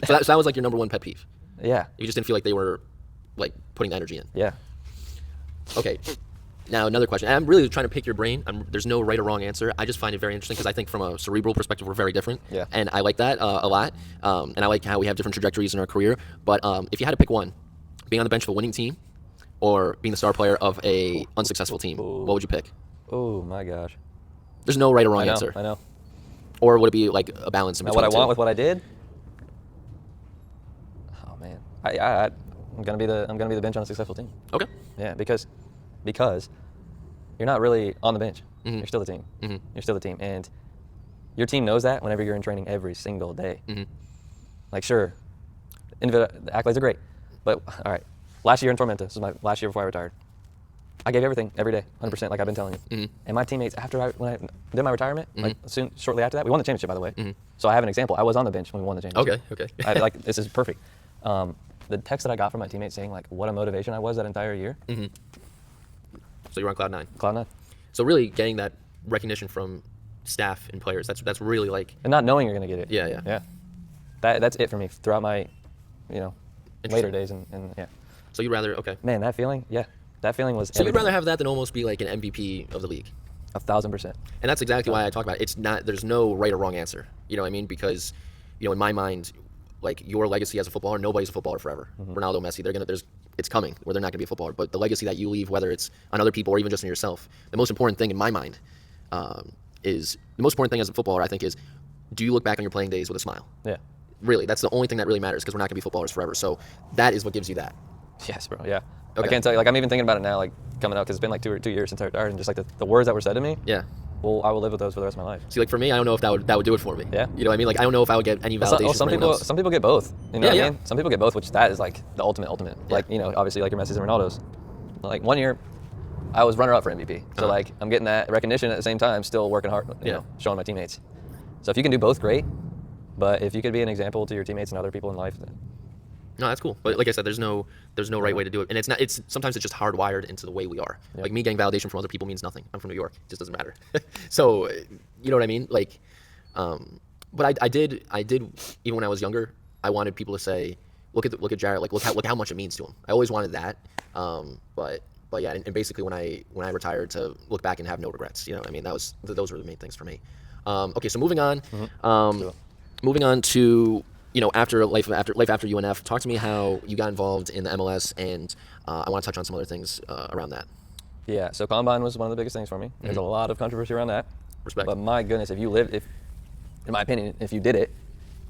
So that was like your number one pet peeve. Yeah. You just didn't feel like they were like putting the energy in. Yeah. Okay. Now another question. And I'm really trying to pick your brain. There's no right or wrong answer. I just find it very interesting because I think from a cerebral perspective we're very different. Yeah. And I like that a lot. And I like how we have different trajectories in our career. But if you had to pick one, being on the bench of a winning team or being the star player of a unsuccessful team, what would you pick? Oh my gosh. There's no right or wrong answer. I know. Or would it be like a balance in Now, between what I the two? want with what I did? Oh man, I'm gonna be the bench on a successful team. Okay. Yeah, because you're not really on the bench. Mm-hmm. You're still the team. Mm-hmm. You're still the team, and your team knows that whenever you're in training every single day. Mm-hmm. Like, sure, the accolades are great, but all right. Last year in Tormenta, this was my last year before I retired. I gave everything every day, 100%, like I've been telling you. Mm-hmm. And my teammates, when I did my retirement, like shortly after that, we won the championship, by the way. Mm-hmm. So I have an example. I was on the bench when we won the championship. Okay. This is perfect. The text that I got from my teammates saying like what a motivation I was that entire year. Mm-hmm. So you're on cloud nine. Cloud nine. So really getting that recognition from staff and players, that's really like. And not knowing you're gonna get it. Yeah. That's it for me throughout my, later days and yeah. So you'd rather, okay. Man, that feeling was. So you'd rather have that than almost be like an MVP of the league. 1,000%. And that's exactly why I talk about it. It's not, there's no right or wrong answer. You know what I mean? Because, in my mind, like your legacy as a footballer, nobody's a footballer forever. Ronaldo, Messi, it's coming where they're not gonna be a footballer. But the legacy that you leave, whether it's on other people or even just on yourself, the most important thing in my mind is the most important thing as a footballer, I think, is do you look back on your playing days with a smile? Yeah. Really, that's the only thing that really matters because we're not gonna be footballers forever. So that is what gives you that. Yes, bro. Yeah. Okay. I can't tell you. Like I'm even thinking about it now, like coming out because it's been like 2 years since I retired, and just like the words that were said to me. Yeah. Well, I will live with those for the rest of my life. See, like for me, I don't know if that would do it for me. Yeah. You know what I mean? Like I don't know if I would get any validation from anyone else. Some people get both. You know what I Yeah. mean? Some people get both, which that is like the ultimate. Yeah. Like obviously like your Messi's and Ronaldo's. Like 1 year, I was runner up for MVP. So like I'm getting that recognition at the same time, still working hard. You know, showing my teammates. So if you can do both, great. But if you could be an example to your teammates and other people in life, then. No, that's cool. But like I said, there's no right way to do it, and it's not. It's sometimes it's just hardwired into the way we are. Yep. Like me getting validation from other people means nothing. I'm from New York; it just doesn't matter. So, you know what I mean? Like, but I did even when I was younger. I wanted people to say, look at Jarrett. Like, look how much it means to him. I always wanted that. But yeah, and basically when I retired, to look back and have no regrets. You know what I mean? Those were the main things for me. Okay, so moving on. Moving on to. After life after UNF, talk to me how you got involved in the MLS, and I want to touch on some other things around that. Yeah, so Combine was one of the biggest things for me. There's a lot of controversy around that. Respect. But my goodness, in my opinion, if you did it,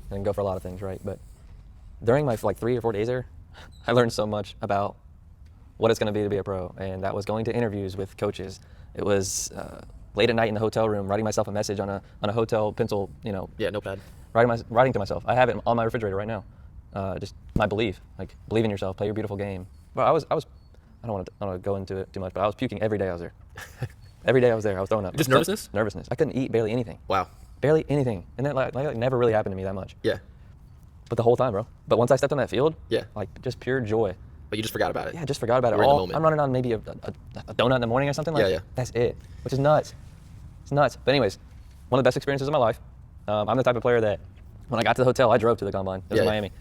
then go for a lot of things, right? But during my 3 or 4 days there, I learned so much about what it's going to be a pro, and that was going to interviews with coaches. It was late at night in the hotel room, writing myself a message on a hotel pencil, Yeah, notepad. Writing to myself. I have it on my refrigerator right now. Just my belief, like believe in yourself, play your beautiful game. But I don't want to go into it too much, but I was puking every day I was there. Every day I was there, I was throwing up. Just nervousness? Nervousness. I couldn't eat barely anything. Wow. Barely anything, and that like never really happened to me that much. Yeah. But the whole time, bro. But once I stepped on that field, Yeah. like just pure joy. But you just forgot about it. Yeah, I just forgot about it You were in the all. moment. I'm running on maybe a donut in the morning or something. Like, Yeah. That's it, which is nuts. It's nuts. But anyways, one of the best experiences of my life. I'm the type of player that when I got to the hotel, I drove to the Combine. It was in Miami.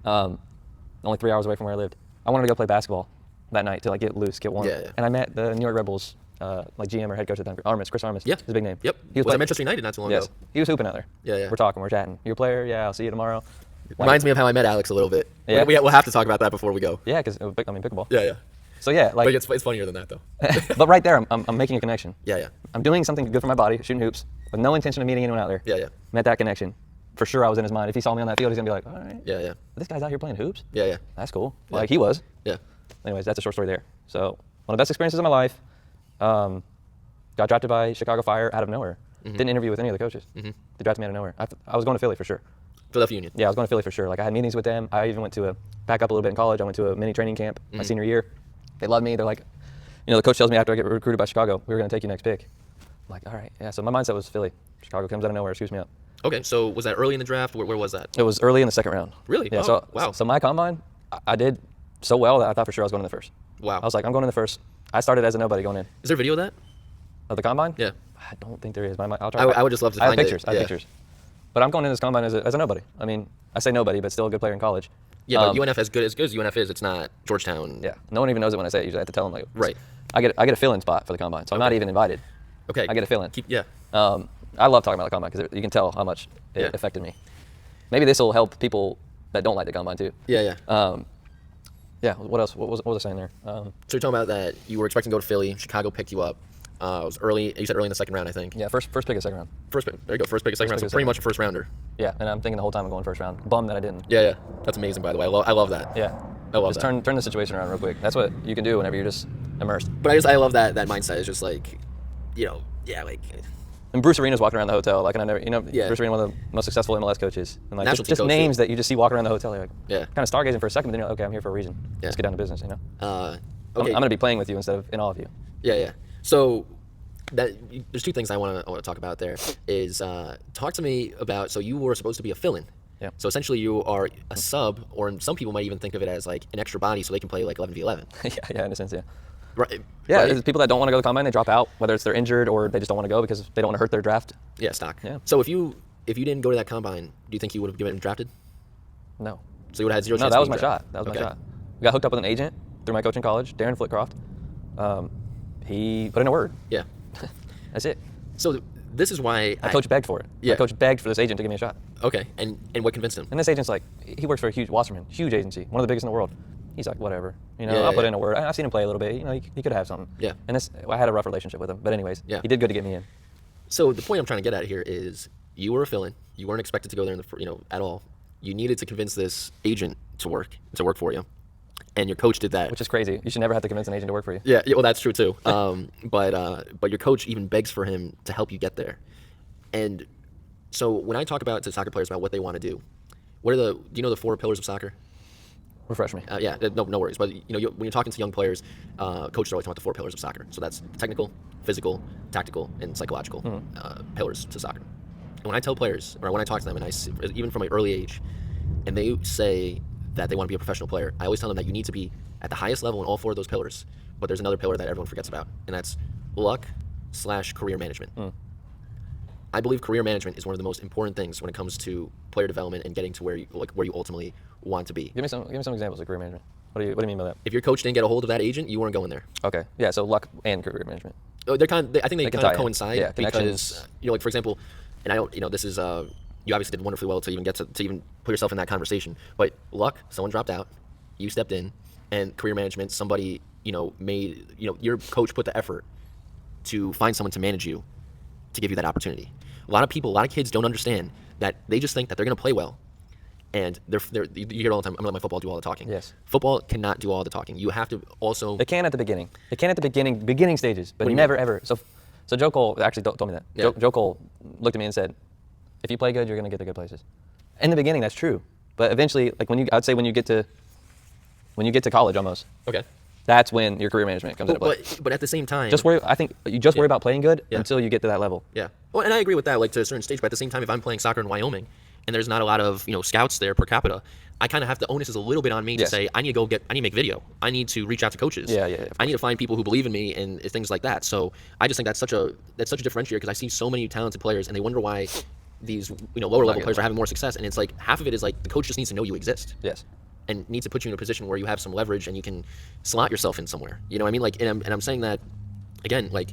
Only 3 hours away from where I lived. I wanted to go play basketball that night to like get loose, get warm. Yeah. And I met the New York Rebels, like GM or head coach at the time, Chris Armas. Yeah. His big name. Yep. He Was at Manchester United not too long Yes. ago. He was hooping out there. Yeah. We're talking, we're chatting. You a player? Yeah, I'll see you tomorrow. Reminds me of how I met Alex a little bit. Yeah. We'll have to talk about that before we go. Yeah, because pickleball. Yeah. So yeah, like. But it's funnier than that though. But right there, I'm making a connection. Yeah. I'm doing something good for my body, shooting hoops, with no intention of meeting anyone out there. Yeah. Met that connection. For sure, I was in his mind. If he saw me on that field, he's gonna be like, all right. Yeah. This guy's out here playing hoops. Yeah. That's cool. Yeah. Like he was. Yeah. Anyways, that's a short story there. So one of the best experiences of my life. Got drafted by Chicago Fire out of nowhere. Didn't interview with any of the coaches. They drafted me out of nowhere. I was going to Philly for sure. Philadelphia Union. Yeah, I was going to Philly for sure. Like I had meetings with them. I even went to back up a little bit in college. I went to a mini training camp my senior year. They loved me. They're like, the coach tells me after I get recruited by Chicago, we're going to take you next pick. I'm like, all right, yeah. So my mindset was Philly. Chicago comes out of nowhere, screws me up. Okay, so was that early in the draft? Where was that? It was early in the second round. Really? Yeah. Oh, wow. So my combine, I did so well that I thought for sure I was going in the first. Wow. I was like, I'm going in the first. I started as a nobody going in. Is there video of that? Of the combine? Yeah. I don't think there is. I'll try. I would just love to I have find it. pictures. I have pictures. But I'm going in this combine as a nobody. I mean, I say nobody, but still a good player in college. Yeah, but UNF as good as UNF is, it's not Georgetown. Yeah. No one even knows it when I say it. Usually I have to tell them, like, Right. I get a fill-in spot for the combine, so I'm not even invited. Okay. I get a fill-in. Yeah. I love talking about the combine because you can tell how much it affected me. Maybe this will help people that don't like the combine too. Yeah. Yeah. What else? What was I saying there? So you're talking about that you were expecting to go to Philly. Chicago picked you up. It was early. You said early in the second round, I think. Yeah. First pick of second round. First pick. There you go. First pick of second round. So pretty much a first rounder. Yeah. And I'm thinking the whole time I'm going first round. Bummed that I didn't. Yeah. That's amazing, by the way. I love that. Yeah. I love just that. turn the situation around real quick. That's what you can do whenever you're just immersed. But I love that mindset. It's just like, like. And Bruce Arena's walking around the hotel, like, and I never, Yeah. Bruce Arena, one of the most successful MLS coaches, and like National just team coach, names too. that you just see walking around the hotel. You're like, Yeah. kind of stargazing for a second, but then you're like, okay, I'm here for a reason. Yeah. Let's get down to business. Okay. I'm going to be playing with you instead of in all of you. Yeah. So there's two things I want to talk about. There is talk to me about. So you were supposed to be a fill-in. Yeah. So essentially, you are a sub, or some people might even think of it as like an extra body, so they can play like 11v11. Yeah, in a sense, yeah. Right. Yeah, Right? there's people that don't want to go to the combine, they drop out, whether it's they're injured or they just don't want to go because they don't want to hurt their draft. Yeah, stock. Yeah. So if you didn't go to that combine, do you think you would have been drafted? No. So you would have had zero No, chance. that of was being my shot. drafted. That was Okay. my shot. We got hooked up with an agent through my coach in college, Darren Flitcroft. He put in a word. Yeah. That's it. So this is why My coach begged for it. Yeah. My coach begged for this agent to give me a shot. Okay. And what convinced him? And this agent's like, he works for a huge Wasserman, huge agency, one of the biggest in the world. He's like, whatever, Yeah, I'll put yeah. in a word. I've seen him play a little bit. He could have something. Yeah. And I had a rough relationship with him, but anyways, Yeah. he did good to get me in. So the point I'm trying to get at here is you were a fill-in. You weren't expected to go there at all. You needed to convince this agent to work for you, and your coach did that. Which is crazy. You should never have to convince an agent to work for you. Yeah, well, that's true too. But your coach even begs for him to help you get there. And so when I talk to soccer players about what they want to do, do you know the 4 pillars of soccer? Refresh me. No worries. But when you're talking to young players, coaches are always talking about the 4 pillars of soccer. So that's technical, physical, tactical, and psychological pillars to soccer. And when I tell players, or when I talk to them, and I see, even from an early age, and they say that they want to be a professional player, I always tell them that you need to be at the highest level in all 4 of those pillars. But there's another pillar that everyone forgets about, and that's luck/career management. I believe career management is one of the most important things when it comes to player development and getting to where you ultimately want to be. Give me some examples of career management. What do you mean by that? If your coach didn't get a hold of that agent, you weren't going there. Okay. Yeah. So luck and career management. I think they kind can of tie in. coincide Yeah, because connections. like for example, and I don't, this is you obviously did wonderfully well to even get to even put yourself in that conversation. But luck, someone dropped out, you stepped in, and career management, somebody made your coach put the effort to find someone to manage you, to give you that opportunity. A lot of kids don't understand that. They just think that they're going to play well, and you hear it all the time. I'm going to let my football do all the talking. Yes. Football cannot do all the talking. You have to also. They can at the beginning. They can at the beginning stages, but What do you never mean? ever. So Joe Cole actually told me that. Yeah. Joe Cole looked at me and said, "If you play good, you're going to get to good places." In the beginning, that's true, but eventually, like I'd say when you get to college, almost. Okay. That's when your career management comes into play. But at the same time, I think you just worry about playing good Yeah. until you get to that level. Yeah. Well, and I agree with that, like to a certain stage. But at the same time, if I'm playing soccer in Wyoming and there's not a lot of scouts there per capita, I kind of have the onus is a little bit on me to Yes. say I need to make video. I need to reach out to coaches. Yeah, of I need to find people who believe in me and things like that. So I just think that's such a differentiator because I see so many talented players and they wonder why these lower level players are having more success. And it's like half of it is like the coach just needs to know you exist. Yes. And needs to put you in a position where you have some leverage and you can slot yourself in somewhere. You know what I mean? Like, and I'm saying that again, like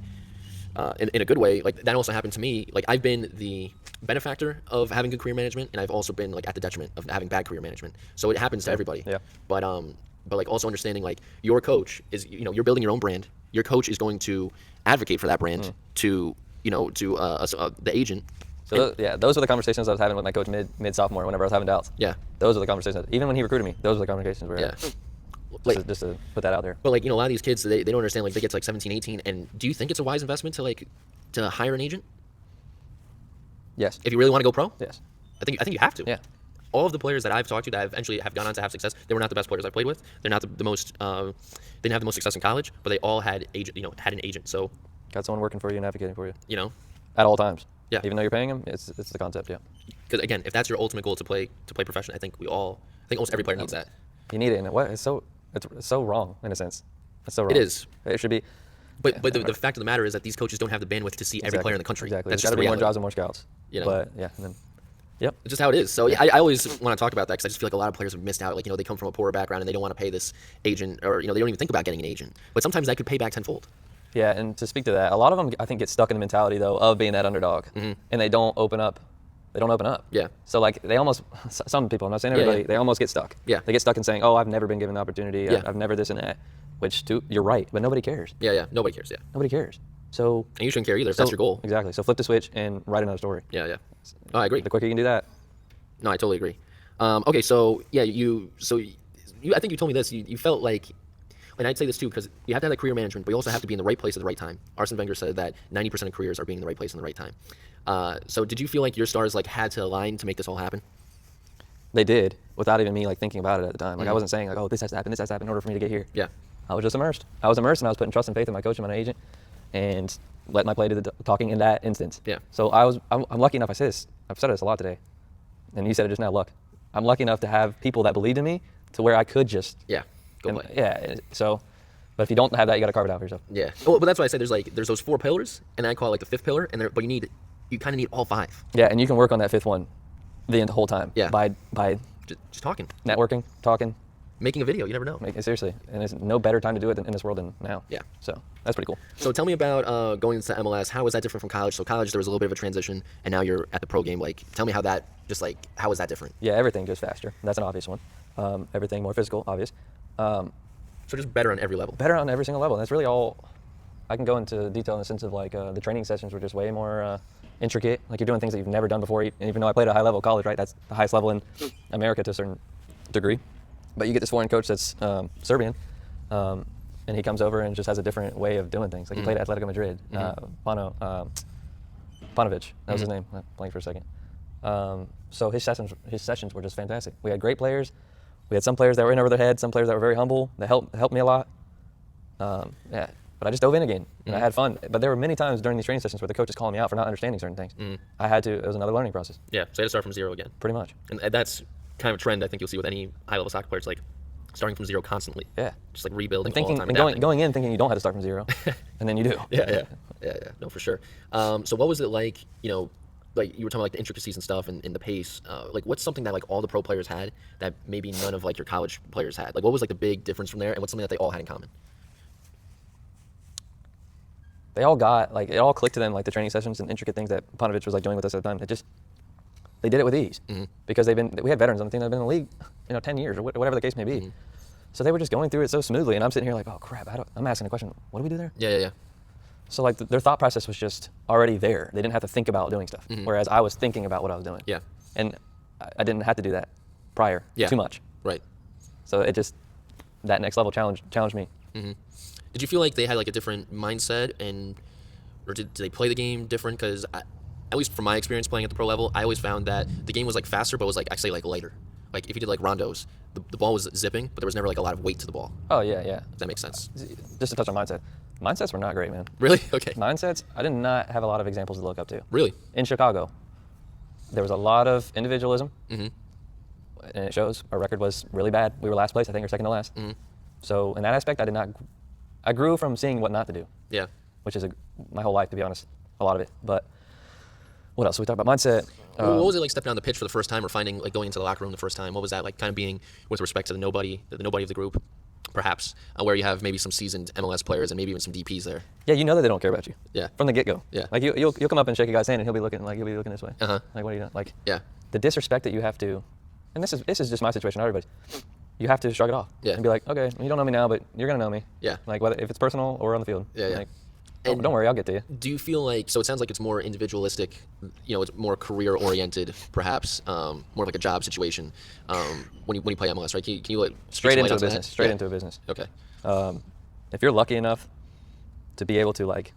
in a good way. Like that also happened to me. Like I've been the benefactor of having good career management, and I've also been like at the detriment of having bad career management. So it happens to everybody. Yeah. But like also understanding like your coach is you're building your own brand. Your coach is going to advocate for that brand to the agent. So those were the conversations I was having with my coach mid sophomore whenever I was having doubts. Yeah. Those are the conversations. Even when he recruited me, those were the conversations we were having. Like, Just to put that out there. But like a lot of these kids, they don't understand. Like they get to like 17, 18, and do you think it's a wise investment to hire an agent Yes. if you really want to go pro? Yes. I think you have to. Yeah. all of the players that I've talked to that eventually have gone on to have success, they were not the best players I've played with. They're not the most. They didn't have the most success in college, but they all had had an agent. So Got someone working for you and advocating for you you know, at all times. Yeah. Even though you're paying them, it's the concept. Yeah. because again, if that's your ultimate goal to play professionally, I think almost every player needs that. You need it, and it's so wrong in a sense. It's so wrong. It is. It should be. But the fact of the matter is that these coaches don't have the bandwidth to see every player in the country. Exactly. That's There's just got to the be more reality. jobs and more scouts. But yeah, and then, yep. It's just how it is. So I always want to talk about that because I just feel like a lot of players have missed out. Like, they come from a poorer background and they don't want to pay this agent, or they don't even think about getting an agent. But sometimes that could pay back tenfold. Yeah, and to speak to that, a lot of them I think get stuck in the mentality though of being that underdog, and they don't open up. They don't open up. Yeah. So like they almost, some people, I'm not saying everybody, they almost get stuck. Yeah. They get stuck in saying, oh, I've never been given the opportunity. Yeah. I've never this and that, which you're right, but nobody cares. Yeah. Nobody cares. Yeah. Nobody cares. So. And you shouldn't care either if that's your goal. Exactly. So flip the switch and write another story. Yeah. Oh, I agree. The quicker you can do that. No, I totally agree. Okay, so yeah, I think you told me this. You felt like, and I'd say this too, because you have to have that career management, but you also have to be in the right place at the right time. Arsene Wenger said that 90% of careers are being in the right place in the right time. So did you feel like your stars had to align to make this all happen? They did, without even me thinking about it at the time. Like I wasn't saying oh, this has to happen in order for me to get here. Yeah. I was just immersed. I was immersed, and I was putting trust and faith in my coach and my agent, and let my play do the talking in that instance. Yeah. So I'm lucky enough. I've said this a lot today, and you said it just now. Luck. I'm lucky enough to have people that believed in me to where I could just. Yeah. Go play. Yeah. So, but if you don't have that, you got to carve it out for yourself. Yeah. Well, but that's why I said there's those 4 pillars, and I call it the 5th pillar, but you kind of need all 5. Yeah, and you can work on that 5th one, the whole time. Yeah. By just talking, networking, talking. making a video. You never know. Seriously, and there's no better time to do it in this world than now. Yeah. So that's pretty cool. So tell me about going into MLS. How was that different from college? So college, there was a little bit of a transition, and now you're at the pro game. Like, tell me how is that different? Yeah, everything goes faster. That's an obvious one. Everything more physical, obvious. So just better on every level. Better on every single level. And that's really all. I can go into detail in the sense of like the training sessions were just way more intricate. Like you're doing things that you've never done before. And even though I played at a high level of college, right? That's the highest level in America to a certain degree. But you get this foreign coach that's Serbian, and he comes over and just has a different way of doing things. Like he played at Atletico Madrid. Panovic, that was his name. I blanked for a second. So his sessions were just fantastic. We had great players. We had some players that were in over their heads, some players that were very humble, that helped me a lot. Yeah, but I just dove in again, and I had fun. But there were many times during these training sessions where the coach is calling me out for not understanding certain things. It was another learning process. Yeah, so you had to start from zero again. Pretty much. And that's kind of a trend I think you'll see with any high-level soccer players, like starting from zero constantly. Yeah. Just like rebuilding And all the time. and going in thinking you don't have to start from zero, and then you do. Yeah. No, for sure. So what was it like, like you were talking about like the intricacies and stuff and the pace, like what's something that like all the pro players had that maybe none of like your college players had? Like what was like the big difference from there, and what's something that they all had in common? They all got, like, it all clicked to them, like the training sessions and intricate things that Panovic was like doing with us at the time. They did it with ease because we had veterans on the team that have been in the league, 10 years or whatever the case may be. So they were just going through it so smoothly, and I'm sitting here like, oh crap, I'm asking a question. What do we do there? Yeah. So like their thought process was just already there. They didn't have to think about doing stuff, whereas I was thinking about what I was doing. Yeah. And I didn't have to do that prior too much. Right. So that next level challenged me. Did you feel like they had like a different mindset, or did they play the game different? Because at least from my experience playing at the pro level, I always found that the game was like faster, but was like actually like lighter. Like if you did like rondos, the ball was zipping, but there was never like a lot of weight to the ball. Oh yeah. Does that make sense? Just to touch on mindset. Mindsets were not great, man. Really? Okay. Mindsets, I did not have a lot of examples to look up to. Really? In Chicago, there was a lot of individualism, and it shows. Our record was really bad. We were last place, I think, or second to last. So in that aspect, I grew from seeing what not to do. Yeah. Which is my whole life, to be honest, a lot of it. But what else? We talked about mindset. What was it like stepping on the pitch for the first time, or finding like going into the locker room the first time? What was that like, kind of being with respect to the nobody of the group, perhaps, where you have maybe some seasoned MLS players and maybe even some DPs there? Yeah, you know that they don't care about you. Yeah. From the get-go. Yeah. Like you'll come up and shake a guy's hand, and he'll be looking this way. Like, what are you doing? Like, yeah. The disrespect that you have to, and this is just my situation, not everybody's. You have to shrug it off. Yeah. And be like, okay, you don't know me now, but you're gonna know me. Yeah. Like whether if it's personal or on the field. Yeah. Like, don't worry, I'll get to you. Do you feel like, so it sounds like it's more individualistic, it's more career oriented, perhaps, more like a job situation when you play MLS, right? Can you like Straight into a business. Okay. If you're lucky enough to be able to like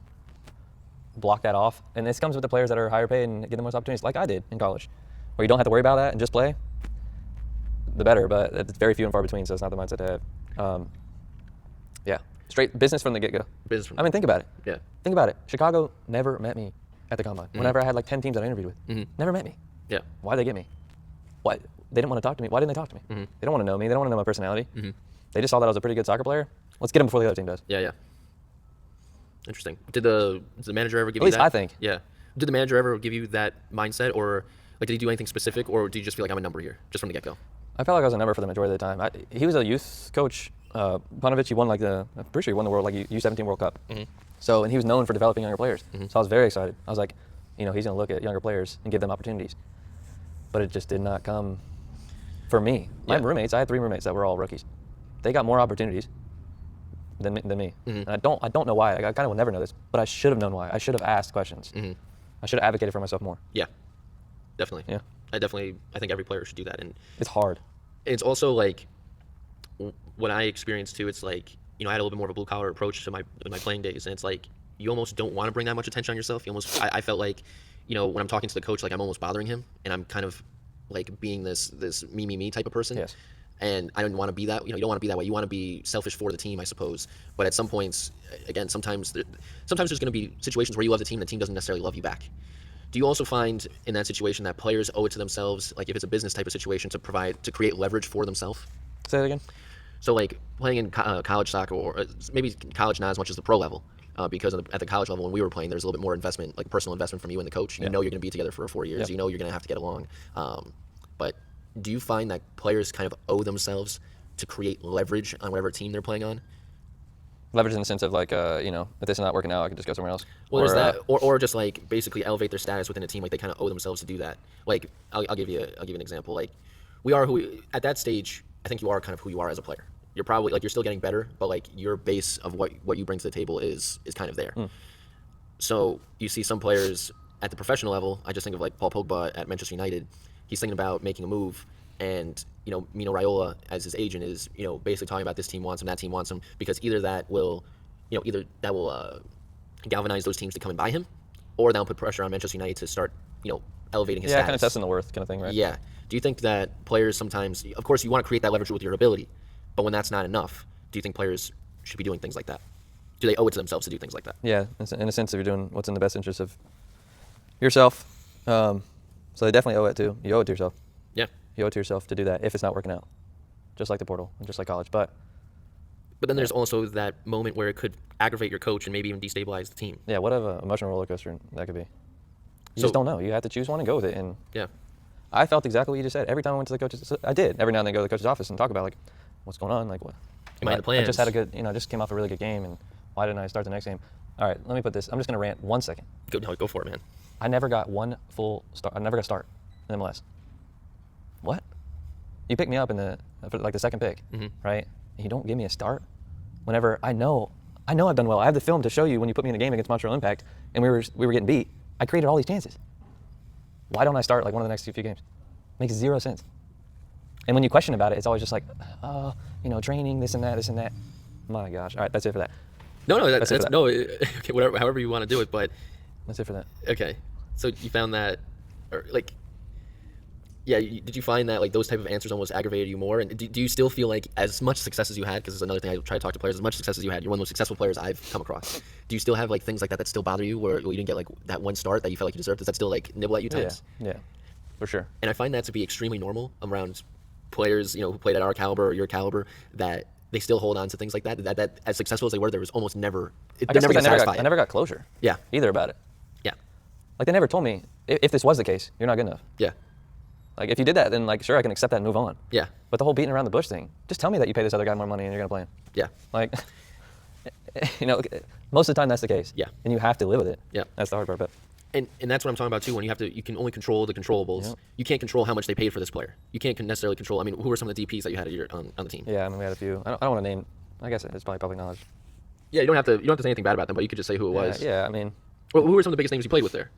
block that off, and this comes with the players that are higher paid and get the most opportunities, like I did in college, where you don't have to worry about that and just play. the better, but it's very few and far between, so it's not the mindset to have. Yeah, straight business from the get-go. Business from I mean, think about it. Yeah. Think about it. Chicago never met me at the combine. Whenever I had like 10 teams that I interviewed with, never met me. Yeah. Why'd they get me? Why? They didn't want to talk to me. Why didn't they talk to me? They don't want to know me. They don't want to know my personality. They just saw that I was a pretty good soccer player. Let's get them before the other team does. Yeah. Interesting. Did the manager ever give At you least that? I think. Yeah. Did the manager ever give you that mindset, or like did he do anything specific, or do you just feel like I'm a number here just from the get-go? I felt like I was a number for the majority of the time. He was a youth coach. Panovich, he won I'm pretty sure he won the U17 World Cup. So, and he was known for developing younger players. So I was very excited. I was like, he's going to look at younger players and give them opportunities. But it just did not come for me. My roommates, I had 3 roommates that were all rookies. They got more opportunities than me. And I don't know why. I kind of will never know this, but I should have known why. I should have asked questions. I should have advocated for myself more. Yeah, definitely. Yeah. I think every player should do that. And it's hard. It's also like what I experienced too. It's like, I had a little bit more of a blue collar approach to my playing days, and it's like you almost don't want to bring that much attention on yourself. I felt like, when I'm talking to the coach, like I'm almost bothering him, and I'm kind of like being this me type of person. Yes. And I don't want to be that. You don't want to be that way. You want to be selfish for the team, I suppose. But at some points, again, sometimes there's going to be situations where you love the team doesn't necessarily love you back. Do you also find in that situation that players owe it to themselves, like if it's a business type of situation, to create leverage for themselves? Say that again. So like playing in college soccer, or maybe college not as much as the pro level, because at the college level when we were playing, there's a little bit more investment, like personal investment from you and the coach. You know you're going to be together for 4 years. Yep. You know you're going to have to get along. But do you find that players kind of owe themselves to create leverage on whatever team they're playing on? Leverage in the sense of like, if this is not working out, I can just go somewhere else. Well, there's that, or just like basically elevate their status within a team. Like they kind of owe themselves to do that. Like I'll give you an example. Like we are at that stage. I think you are kind of who you are as a player. You're probably like you're still getting better, but like your base of what you bring to the table is kind of there. So you see some players at the professional level. I just think of like Paul Pogba at Manchester United. He's thinking about making a move, and Mino Raiola as his agent is basically talking about this team wants him, that team wants him, because either that will galvanize those teams to come and buy him, or that'll put pressure on Manchester United to start elevating his status. Kind of testing the worth kind of thing, right? Yeah. Do you think that players sometimes, of course, you want to create that leverage with your ability, but when that's not enough, do you think players should be doing things like that? Do they owe it to themselves to do things like that? Yeah, in a sense, if you're doing what's in the best interest of yourself. So they definitely owe it to you. Owe it to yourself. Yeah. You owe it to yourself to do that if it's not working out, just like the portal and just like college. But then there's also that moment where it could aggravate your coach and maybe even destabilize the team. Yeah, what an emotional roller coaster that could be. You just don't know. You have to choose one and go with it. And yeah, I felt exactly what you just said. Every time I went to the coach's, I did. Every now and then go to the coach's office and talk about like, what's going on? Like what? Am I in the plans? I just had a good, just came off a really good game, and why didn't I start the next game? All right, let me put this. I'm just gonna rant 1 second. Go for it, man. I never got one full start. I never got a start in MLS. What? You picked me up for the second pick, right? And you don't give me a start. Whenever I know I've done well. I have the film to show you when you put me in a game against Montreal Impact and we were getting beat. I created all these chances. Why don't I start like one of the next few games? Makes zero sense. And when you question about it, it's always just like, training, this and that. My gosh. All right, that's it for that. No, that's no. Okay, whatever, however you want to do it, but that's it for that. Okay, so you found that, or like, yeah, did you find that like those type of answers almost aggravated you more? And do you still feel like as much success as you had, because it's another thing I try to talk to players, as much success as you had, you're one of the most successful players I've come across. Do you still have like things like that still bother you, where you didn't get like that one start that you felt like you deserved? Does that still like nibble at you times? Yeah, for sure. And I find that to be extremely normal around players, who played at our caliber or your caliber, that they still hold on to things like that. That as successful as they were, there was almost never. I never got closure. Yeah. Either about it. Yeah. Like they never told me if this was the case, you're not good enough. Yeah. Like if you did that, then like sure I can accept that and move on. Yeah. But the whole beating around the bush thing, just tell me that you pay this other guy more money and you're gonna play him. Yeah. Like, most of the time that's the case. Yeah. And you have to live with it. Yeah. That's the hard part. But. And that's what I'm talking about too. When you can only control the controllables. Yeah. You can't control how much they paid for this player. You can't necessarily control. I mean, who are some of the DPs that you had on the team? Yeah, I mean we had a few. I don't want to name. I guess it's probably public knowledge. Yeah, you don't have to say anything bad about them, but you could just say who it was. Yeah, I mean. Well, who were some of the biggest names you played with there?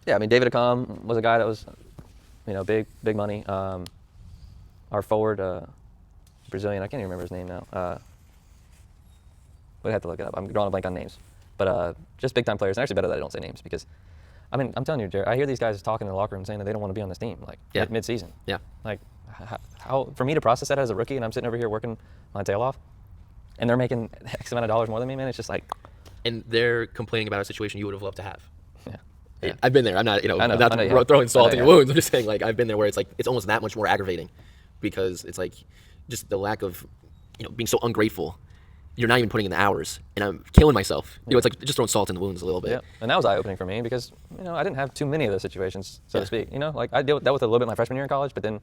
Yeah, I mean David Acom was a guy that was, big money. Our forward, Brazilian, I can't even remember his name now. We'd have to look it up. I'm drawing a blank on names, but just big time players. And actually better that I don't say names because I mean, I'm telling you, Jared, I hear these guys talking in the locker room saying that they don't want to be on this team, like Yeah. mid-season. Yeah. Like, how for me to process that as a rookie, and I'm sitting over here working my tail off, and they're making X amount of dollars more than me, man. It's just like, And they're complaining about a situation you would have loved to have. yeah, yeah. I've been there. I'm not, I know, I'm not I know, yeah. throwing salt I in know, your yeah. wounds. I'm just saying, like, I've been there where it's like, it's almost that much more aggravating because it's like just the lack of, being so ungrateful. You're not even putting in the hours, and I'm killing myself. It's like just throwing salt in the wounds a little bit. Yeah, and that was eye-opening for me because I didn't have too many of those situations, so to speak. Like I dealt with it a little bit my freshman year in college, but then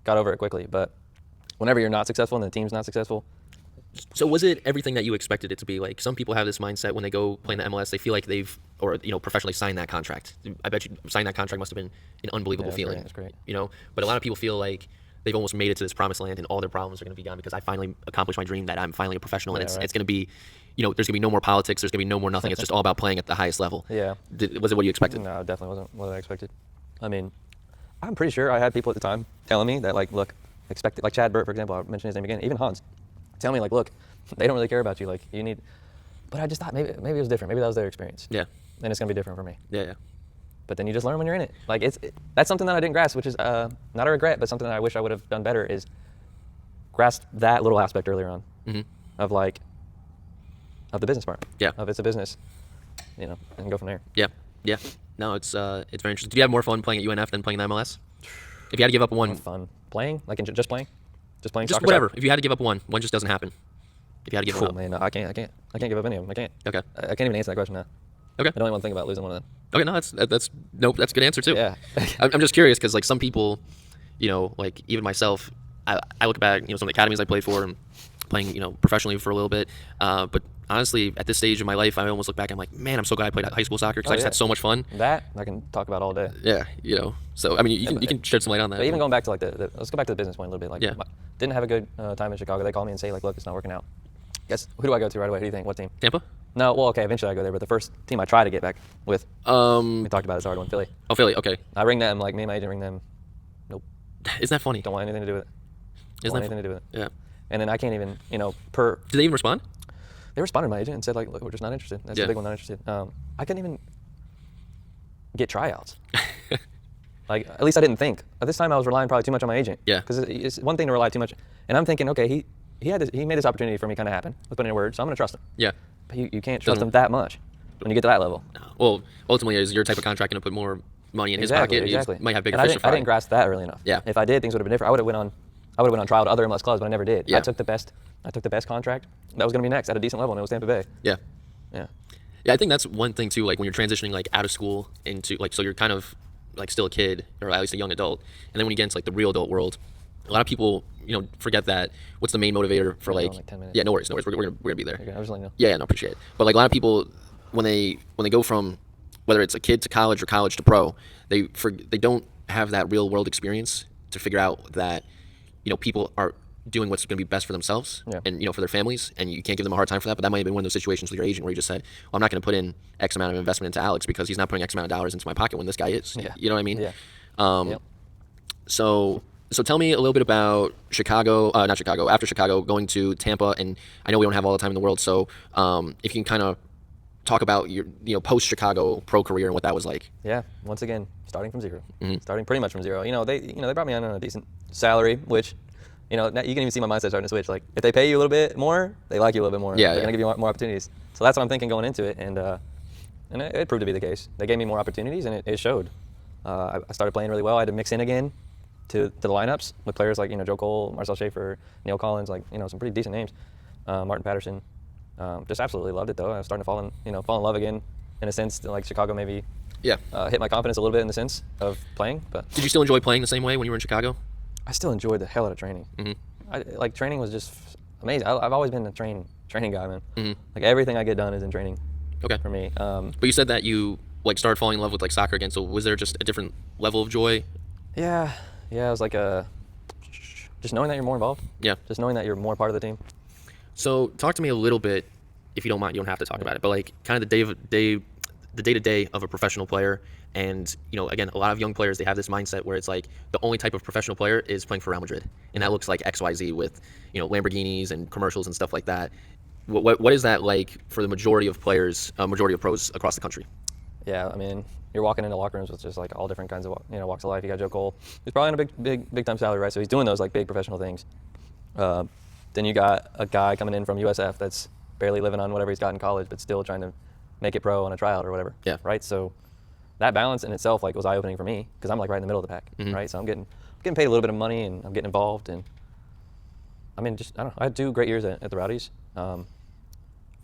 got over it quickly. But whenever you're not successful and the team's not successful, So was it everything that you expected it to be? Like some people have this mindset when they go play in the MLS, they feel like they've professionally signed that contract. I bet you signing that contract must have been an unbelievable Yeah, feeling. it's great. But a lot of people feel like they've almost made it to this promised land and all their problems are going to be gone because I finally accomplished my dream that I'm finally a professional and Yeah, right. it's going to be, there's going to be no more politics, there's going to be no more nothing. It's just all about playing at the highest level. Yeah. Was it what you expected? no, it definitely wasn't what I expected. I mean, I'm pretty sure I had people at the time telling me that, like, look, expect it. Like Chad Burt, for example, I mentioned his name again. Even Hans, tell me, like, look, they don't really care about you. Like, you need. But I just thought maybe it was different. Maybe that was their experience. Yeah. And it's gonna be different for me. Yeah. But then you just learn when you're in it. Like that's something that I didn't grasp, which is not a regret, but something that I wish I would have done better is grasp that little aspect earlier on of the business part. Yeah. Of it's a business, and go from there. Yeah. Yeah. No, it's very interesting. Did you have more fun playing at UNF than playing in the MLS? If you had to give up one, Fun playing, like just playing just soccer. whatever. If you had to give up one just doesn't happen. If you had to give it Cool, up. man. No, I can't give up any of them. I can't. Okay. I can't even answer that question now. Okay. I don't even want to think about losing one of them. Okay, no, that's a good answer too. Yeah. I'm just curious because like some people, like even myself, I look back, some of the academies I played for and playing, professionally for a little bit. But honestly, at this stage of my life, I almost look back. I'm like, man, I'm so glad I played high school soccer because I just had so much fun. That I can talk about all day. Yeah, So I mean, you can shed some light on that. But even going back to like let's go back to the business point a little bit. Like, Yeah. didn't have a good time in Chicago. They call me and say like, look, it's not working out. Guess who do I go to right away? Who do you think? What team? Tampa. No, well, okay, eventually I go there, but the first team I try to get back with, we talked about it, it's a hard one, Philly. Oh, Philly. Okay. I ring them, like me and my agent ring them. Nope, Isn't that funny? don't want anything to do with it. Isn't Don't want that anything to do with it. Yeah. And then I can't even, Did they even respond? they responded to my agent and said like, look, we're just not interested. That's Yeah. the big one, not interested. I couldn't even get tryouts. Like, at least I didn't think. At this time, I was relying probably too much on my agent. Yeah. Because it's one thing to rely too much, and I'm thinking, okay, he made this opportunity for me kind of happen. Let's put in a word, so I'm gonna trust him. Yeah. But you can't trust Doesn't- him that much when you get to that level. Well, ultimately, is your type of contract going to put more money in his pocket? Exactly. He might have bigger And fish to I fry. didn't grasp that early enough. Yeah. If I did, things would have been different. I would have went on trial to other MLS clubs, but I never did. Yeah. I took the best contract that was gonna be next at a decent level, and it was Tampa Bay. Yeah. Yeah. Yeah, I think that's one thing too. Like when you're transitioning like out of school into like, so you're kind of like still a kid or at least a young adult, and then when you get into like the real adult world, a lot of people forget that. What's the main motivator for We're like? going, like, 10 minutes. Yeah, no worries. We're gonna be there. Okay, I was just letting you know. Yeah, no, appreciate it. But like a lot of people, when they go from whether it's a kid to college or college to pro, they don't have that real world experience to figure out that people are doing what's going to be best for themselves Yeah. and for their families, and you can't give them a hard time for that. But that might have been one of those situations with your agent where you just said, well, I'm not going to put in X amount of investment into Alex because he's not putting X amount of dollars into my pocket when this guy is. Yeah. You know what I mean? Yeah. Yep. So tell me a little bit about Chicago, not Chicago, after Chicago, going to Tampa, and I know we don't have all the time in the world, so if you can kind of talk about your post-Chicago pro career and what that was like. Yeah. Once again, starting from zero. Mm-hmm. Starting pretty much from zero. They brought me on a decent salary, which now you can even see my mindset starting to switch. Like if they pay you a little bit more, they like you a little bit more. Yeah, They're yeah. gonna give you more opportunities. So that's what I'm thinking going into it, and it proved to be the case. They gave me more opportunities, and it showed. I started playing really well. I had to mix in again to the lineups with players like Joe Cole, Marcel Schaefer, Neil Collins, like some pretty decent names. Martin Patterson. Just absolutely loved it though. I was starting to fall in love again, in a sense. Like Chicago maybe Yeah. hit my confidence a little bit in the sense of playing, but Did you still enjoy playing the same way when you were in Chicago? I still enjoyed the hell out of training. Mm-hmm. Training was just amazing. I've always been a training guy, man. Mm-hmm. Like everything I get done is in training Okay. for me. But you said that you started falling in love with like soccer again. So was there just a different level of joy? Yeah, it was like just knowing that you're more involved. Yeah. Just knowing that you're more part of the team. So talk to me a little bit, if you don't mind. You don't have to talk about it, but like kind of the day-to-day of a professional player. And again, a lot of young players, they have this mindset where it's like the only type of professional player is playing for Real Madrid, and that looks like XYZ with Lamborghinis and commercials and stuff like that. What is that like for the majority of players, majority of pros across the country? Yeah, I mean, you're walking into locker rooms with just like all different kinds of walks of life. You got Joe Cole, who's probably in a big time salary, right? So he's doing those like big professional things. Then you got a guy coming in from USF that's barely living on whatever he's got in college, but still trying to make it pro on a tryout or whatever. Yeah. Right. So that balance in itself like was eye opening for me because I'm like right in the middle of the pack, right? So I'm getting paid a little bit of money and I'm getting involved, and I mean I don't know. I had 2 great years at the Rowdies.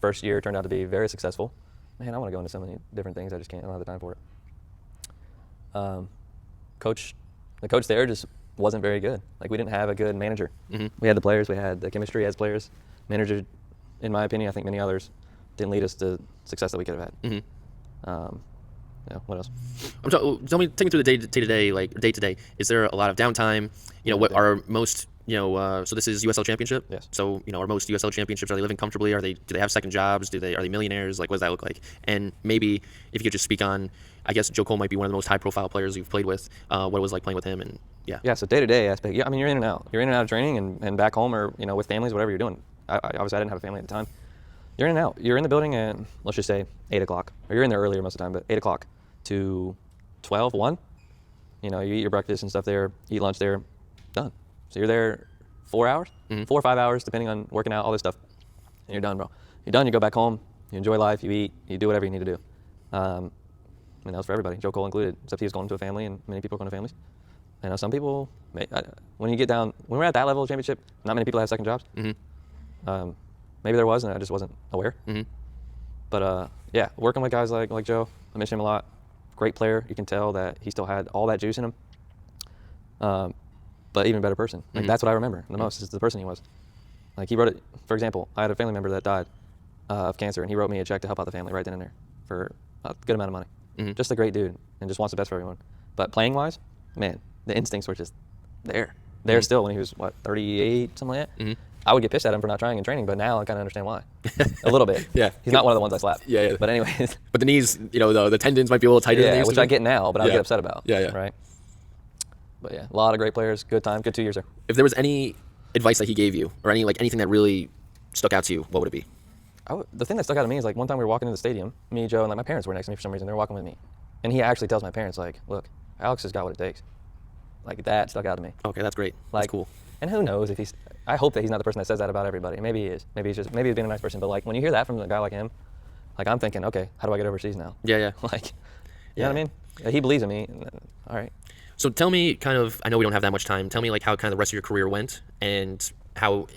First year turned out to be very successful. Man, I want to go into so many different things. I just can't. I don't have the time for it. The coach there just wasn't very good. Like we didn't have a good manager. We had the players, we had the chemistry as players. Manager, in my opinion, I think many others didn't lead us to success that we could have had. Yeah. What else? Take me through the day to day, like day to day. Is there a lot of downtime? What are most so this is USL Championship. Yes. So are most USL championships, are they living comfortably? Do they have second jobs? Are they millionaires? Like what does that look like? And maybe if you could just speak on, I guess Joe Cole might be one of the most high profile players you've played with. What it was like playing with him, and yeah. Yeah. So day to day aspect. Yeah. I mean you're in and out. You're in and out of training and back home or with families, whatever you're doing. Obviously I didn't have a family at the time. You're in and out. You're in the building at let's just say 8 o'clock, or you're in there earlier most of the time, but 8 o'clock to 12, 1. You eat your breakfast and stuff there, eat lunch there, done. So you're there 4 hours, 4 or 5 hours, depending on working out, all this stuff, and you're done, bro. You're done, you go back home, you enjoy life, you eat, you do whatever you need to do. I mean, that was for everybody, Joe Cole included, except he was going to a family, and many people are going to families. Some people, when you get down, when we're at that level of championship, not many people have second jobs. Maybe there was, and I just wasn't aware. But yeah, working with guys like Joe, I miss him a lot. Great player. You can tell that he still had all that juice in him. But even better person. Like that's what I remember the most is the person he was. Like he wrote it. For example, I had a family member that died of cancer, and he wrote me a check to help out the family right then and there for a good amount of money. Just a great dude, and just wants the best for everyone. But playing wise, man, the instincts were just there. There still when he was 38, something like that. I would get pissed at him for not trying in training, but now I kind of understand why. A little bit. Yeah. He's not one of the ones I slap. Yeah. But anyways. But the knees, the tendons might be a little tighter than they used which to I be. get now, but I get upset about. Yeah. Right. But yeah, a lot of great players. Good time. Good 2 years there. If there was any advice that he gave you, or anything that really stuck out to you, what would it be? The thing that stuck out to me is like one time we were walking into the stadium, me, Joe, and like my parents were next to me for some reason. They were walking with me, and he actually tells my parents like, "Look, Alex has got what it takes." Like that stuck out to me. Okay, that's great. Like, that's cool. And who knows if he's? I hope that he's not the person that says that about everybody. Maybe he is. Maybe he's being a nice person. But like when you hear that from a guy like him, like I'm thinking, okay, how do I get overseas now? Yeah. Like, you know what I mean? He believes in me. All right. So tell me, kind of, I know we don't have that much time. Tell me like how kind of the rest of your career went, and how.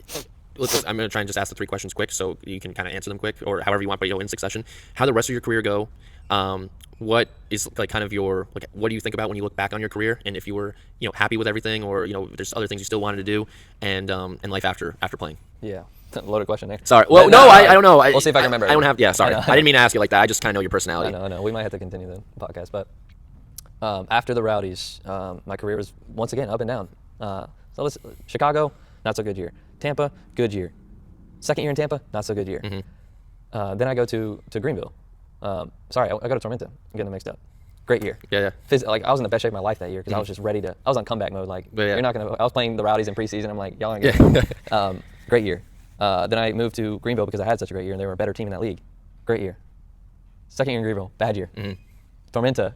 I'm going to try and just ask the 3 questions quick, so you can kind of answer them quick, or however you want, but in succession. How the rest of your career go? What is like kind of your what do you think about when you look back on your career, and if you were happy with everything, or there's other things you still wanted to do, and life after playing. Yeah, loaded question there. Sorry. Well, no, I don't know. We'll see if I can remember. I don't have. Yeah, sorry. I didn't mean to ask you like that. I just kind of know your personality. I know. We might have to continue the podcast, but after the Rowdies, my career was once again up and down. So Chicago, not so good year. Tampa, good year. Second year in Tampa, not so good year. Then I go to Greenville. Sorry, I go to Tormenta. I'm getting them mixed up. Great year. Yeah. Like I was in the best shape of my life that year because I was just ready to. I was on comeback mode. Like you're not gonna. I was playing the Rowdies in preseason. I'm like y'all aren't good. Great year. Then I moved to Greenville because I had such a great year and they were a better team in that league. Great year. Second year in Greenville, bad year. Tormenta,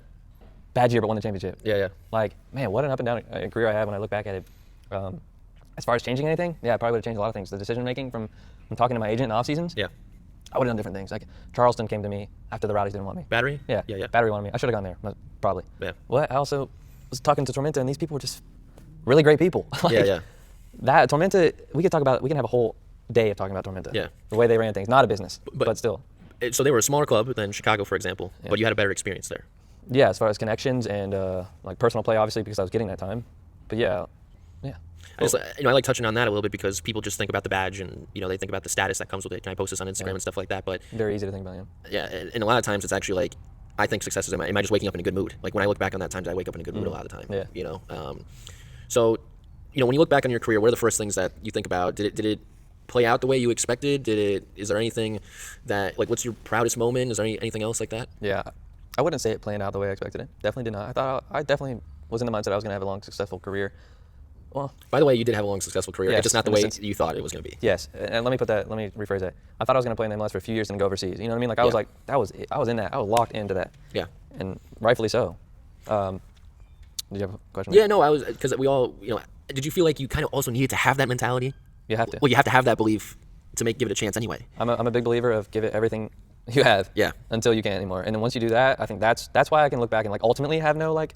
bad year but won the championship. Yeah. Like man, what an up and down career I had when I look back at it. As far as changing anything, yeah, I probably would have changed a lot of things. The decision making from talking to my agent in off seasons. Yeah. I would have done different things. Like Charleston came to me after the Rowdies didn't want me. Battery? Yeah. Battery wanted me. I should have gone there, probably. Yeah. Well, I also was talking to Tormenta, and these people were just really great people. Yeah. That Tormenta, we can have a whole day of talking about Tormenta. Yeah. The way they ran things, not a business, but still. So they were a smaller club than Chicago, for example, but you had a better experience there. Yeah, as far as connections and like personal play, obviously, because I was getting that time. But yeah. I like touching on that a little bit because people just think about the badge and they think about the status that comes with it. Can I post this on Instagram and stuff like that? But very easy to think about. Yeah, and a lot of times it's actually like I think success is am I just waking up in a good mood? Like when I look back on that times I wake up in a good mood a lot of the time. Yeah. So when you look back on your career, what are the first things that you think about? Did it play out the way you expected? Is there anything that what's your proudest moment? Is there anything else like that? Yeah, I wouldn't say it playing out the way I expected it. Definitely did not. I definitely was in the mindset I was going to have a long, successful career. Well, by the way, you did have a long, successful career. Yes, it's just not the way you thought it was going to be. Yes, and let me rephrase that. I thought I was going to play in the MLS for a few years and go overseas. You know what I mean? Like I was I was in that. I was locked into that. Yeah. and rightfully so. Did you have a question? Yeah, no, I was because we all, did you feel like you kind of also needed to have that mentality? You have to. Well, you have to have that belief to give it a chance anyway. I'm a big believer of give it everything you have. Yeah. Until you can't anymore. And then once you do that, I think that's why I can look back and like ultimately have no like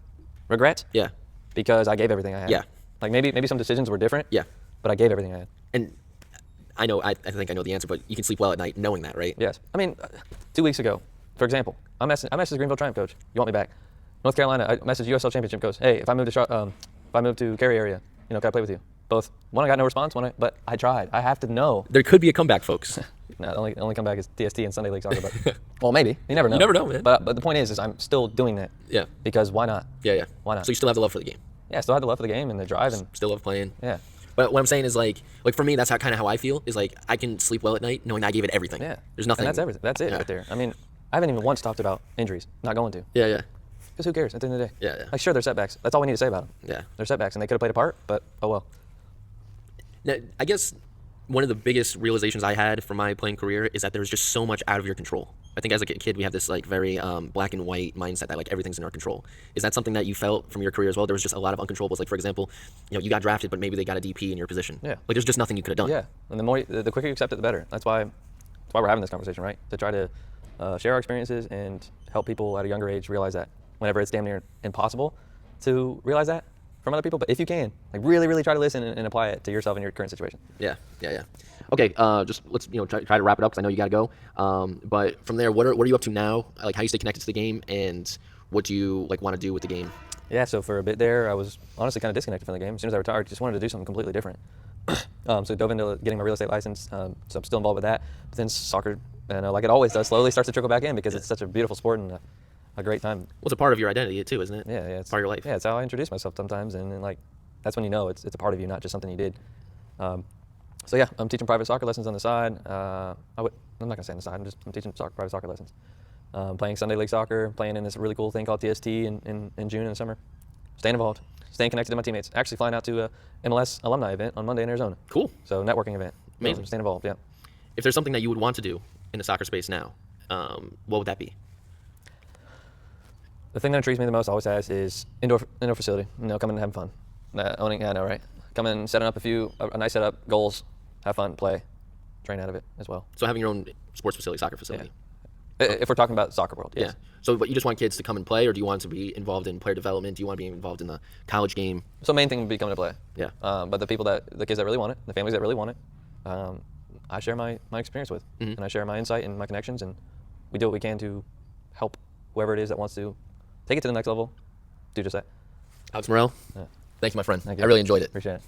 regrets. Yeah. Because I gave everything I had. Yeah. Like maybe some decisions were different. Yeah. But I gave everything I had. And I think I know the answer, but you can sleep well at night knowing that, right? Yes. I mean, 2 weeks ago, for example, I messaged the Greenville Triumph coach. You want me back? North Carolina, I messaged USL Championship coach. Hey, if I move to Cary area, can I play with you? Both. One, I got no response. But I tried. I have to know. There could be a comeback, folks. No, the only comeback is TST and Sunday League Soccer. But well, maybe. You never know. You never know, man. But the point is I'm still doing that. Yeah. Because why not? Yeah. Why not? So you still have the love for the game. Yeah, I still have the love for the game and the drive and Still love playing. yeah. But what I'm saying is like for me, that's kind of how I feel. Is like I can sleep well at night knowing that I gave it everything. Yeah. There's nothing. And that's everything. That's it Yeah. right there. I mean, I haven't even once talked about injuries. Not going to. Yeah. Because who cares at the end of the day? Yeah. Like sure, they're setbacks. That's all we need to say about them. Yeah. They're setbacks and they could have played a part, but oh well. Now, I guess one of the biggest realizations I had from my playing career is that there was just so much out of your control. I think as a kid we have this like very black and white mindset that like everything's in our control. Is that something that you felt from your career as well? There was just a lot of uncontrollables. Like for example, you got drafted, but maybe they got a DP in your position. Yeah. Like there's just nothing you could have done. Yeah. And the quicker you accept it, the better. That's why we're having this conversation, right? To try to share our experiences and help people at a younger age realize that whenever it's damn near impossible to realize that from other people, but if you can, like really, really try to listen and apply it to yourself and your current situation. Yeah. Okay, just let's try to wrap it up because I know you got to go. But from there, what are you up to now? Like how you stay connected to the game, and what do you like want to do with the game? Yeah, so for a bit there, I was honestly kind of disconnected from the game. As soon as I retired, just wanted to do something completely different. So dove into getting my real estate license. So I'm still involved with that. But then soccer, like it always does, slowly starts to trickle back in because it's such a beautiful sport and a great time. Well, it's a part of your identity too, isn't it? Yeah, it's part of your life. Yeah, it's how I introduce myself sometimes, and like that's when you know it's a part of you, not just something you did. So yeah, I'm teaching private soccer lessons on the side. I'm not gonna say on the side. I'm teaching private soccer lessons. Playing Sunday League Soccer, playing in this really cool thing called TST in June and the summer. Staying involved, staying connected to my teammates. Actually flying out to a MLS alumni event on Monday in Arizona. Cool. So networking event. Amazing. Staying involved, yeah. If there's something that you would want to do in the soccer space now, what would that be? The thing that intrigues me the most always has is indoor facility. Coming and having fun. Owning, yeah, I know, right? Coming, setting up a nice setup, goals, have fun, play, train out of it as well. So having your own sports facility, soccer facility. Yeah. If we're talking about soccer world, yes. Yeah. So, but you just want kids to come and play, or do you want to be involved in player development? Do you want to be involved in the college game? So main thing would be coming to play. Yeah. But the kids that really want it, the families that really want it, I share my experience with, and I share my insight and my connections, and we do what we can to help whoever it is that wants to take it to the next level, do just that. Alex Morell, Yeah. thank you, my friend. Thank you. I really enjoyed it. Appreciate it.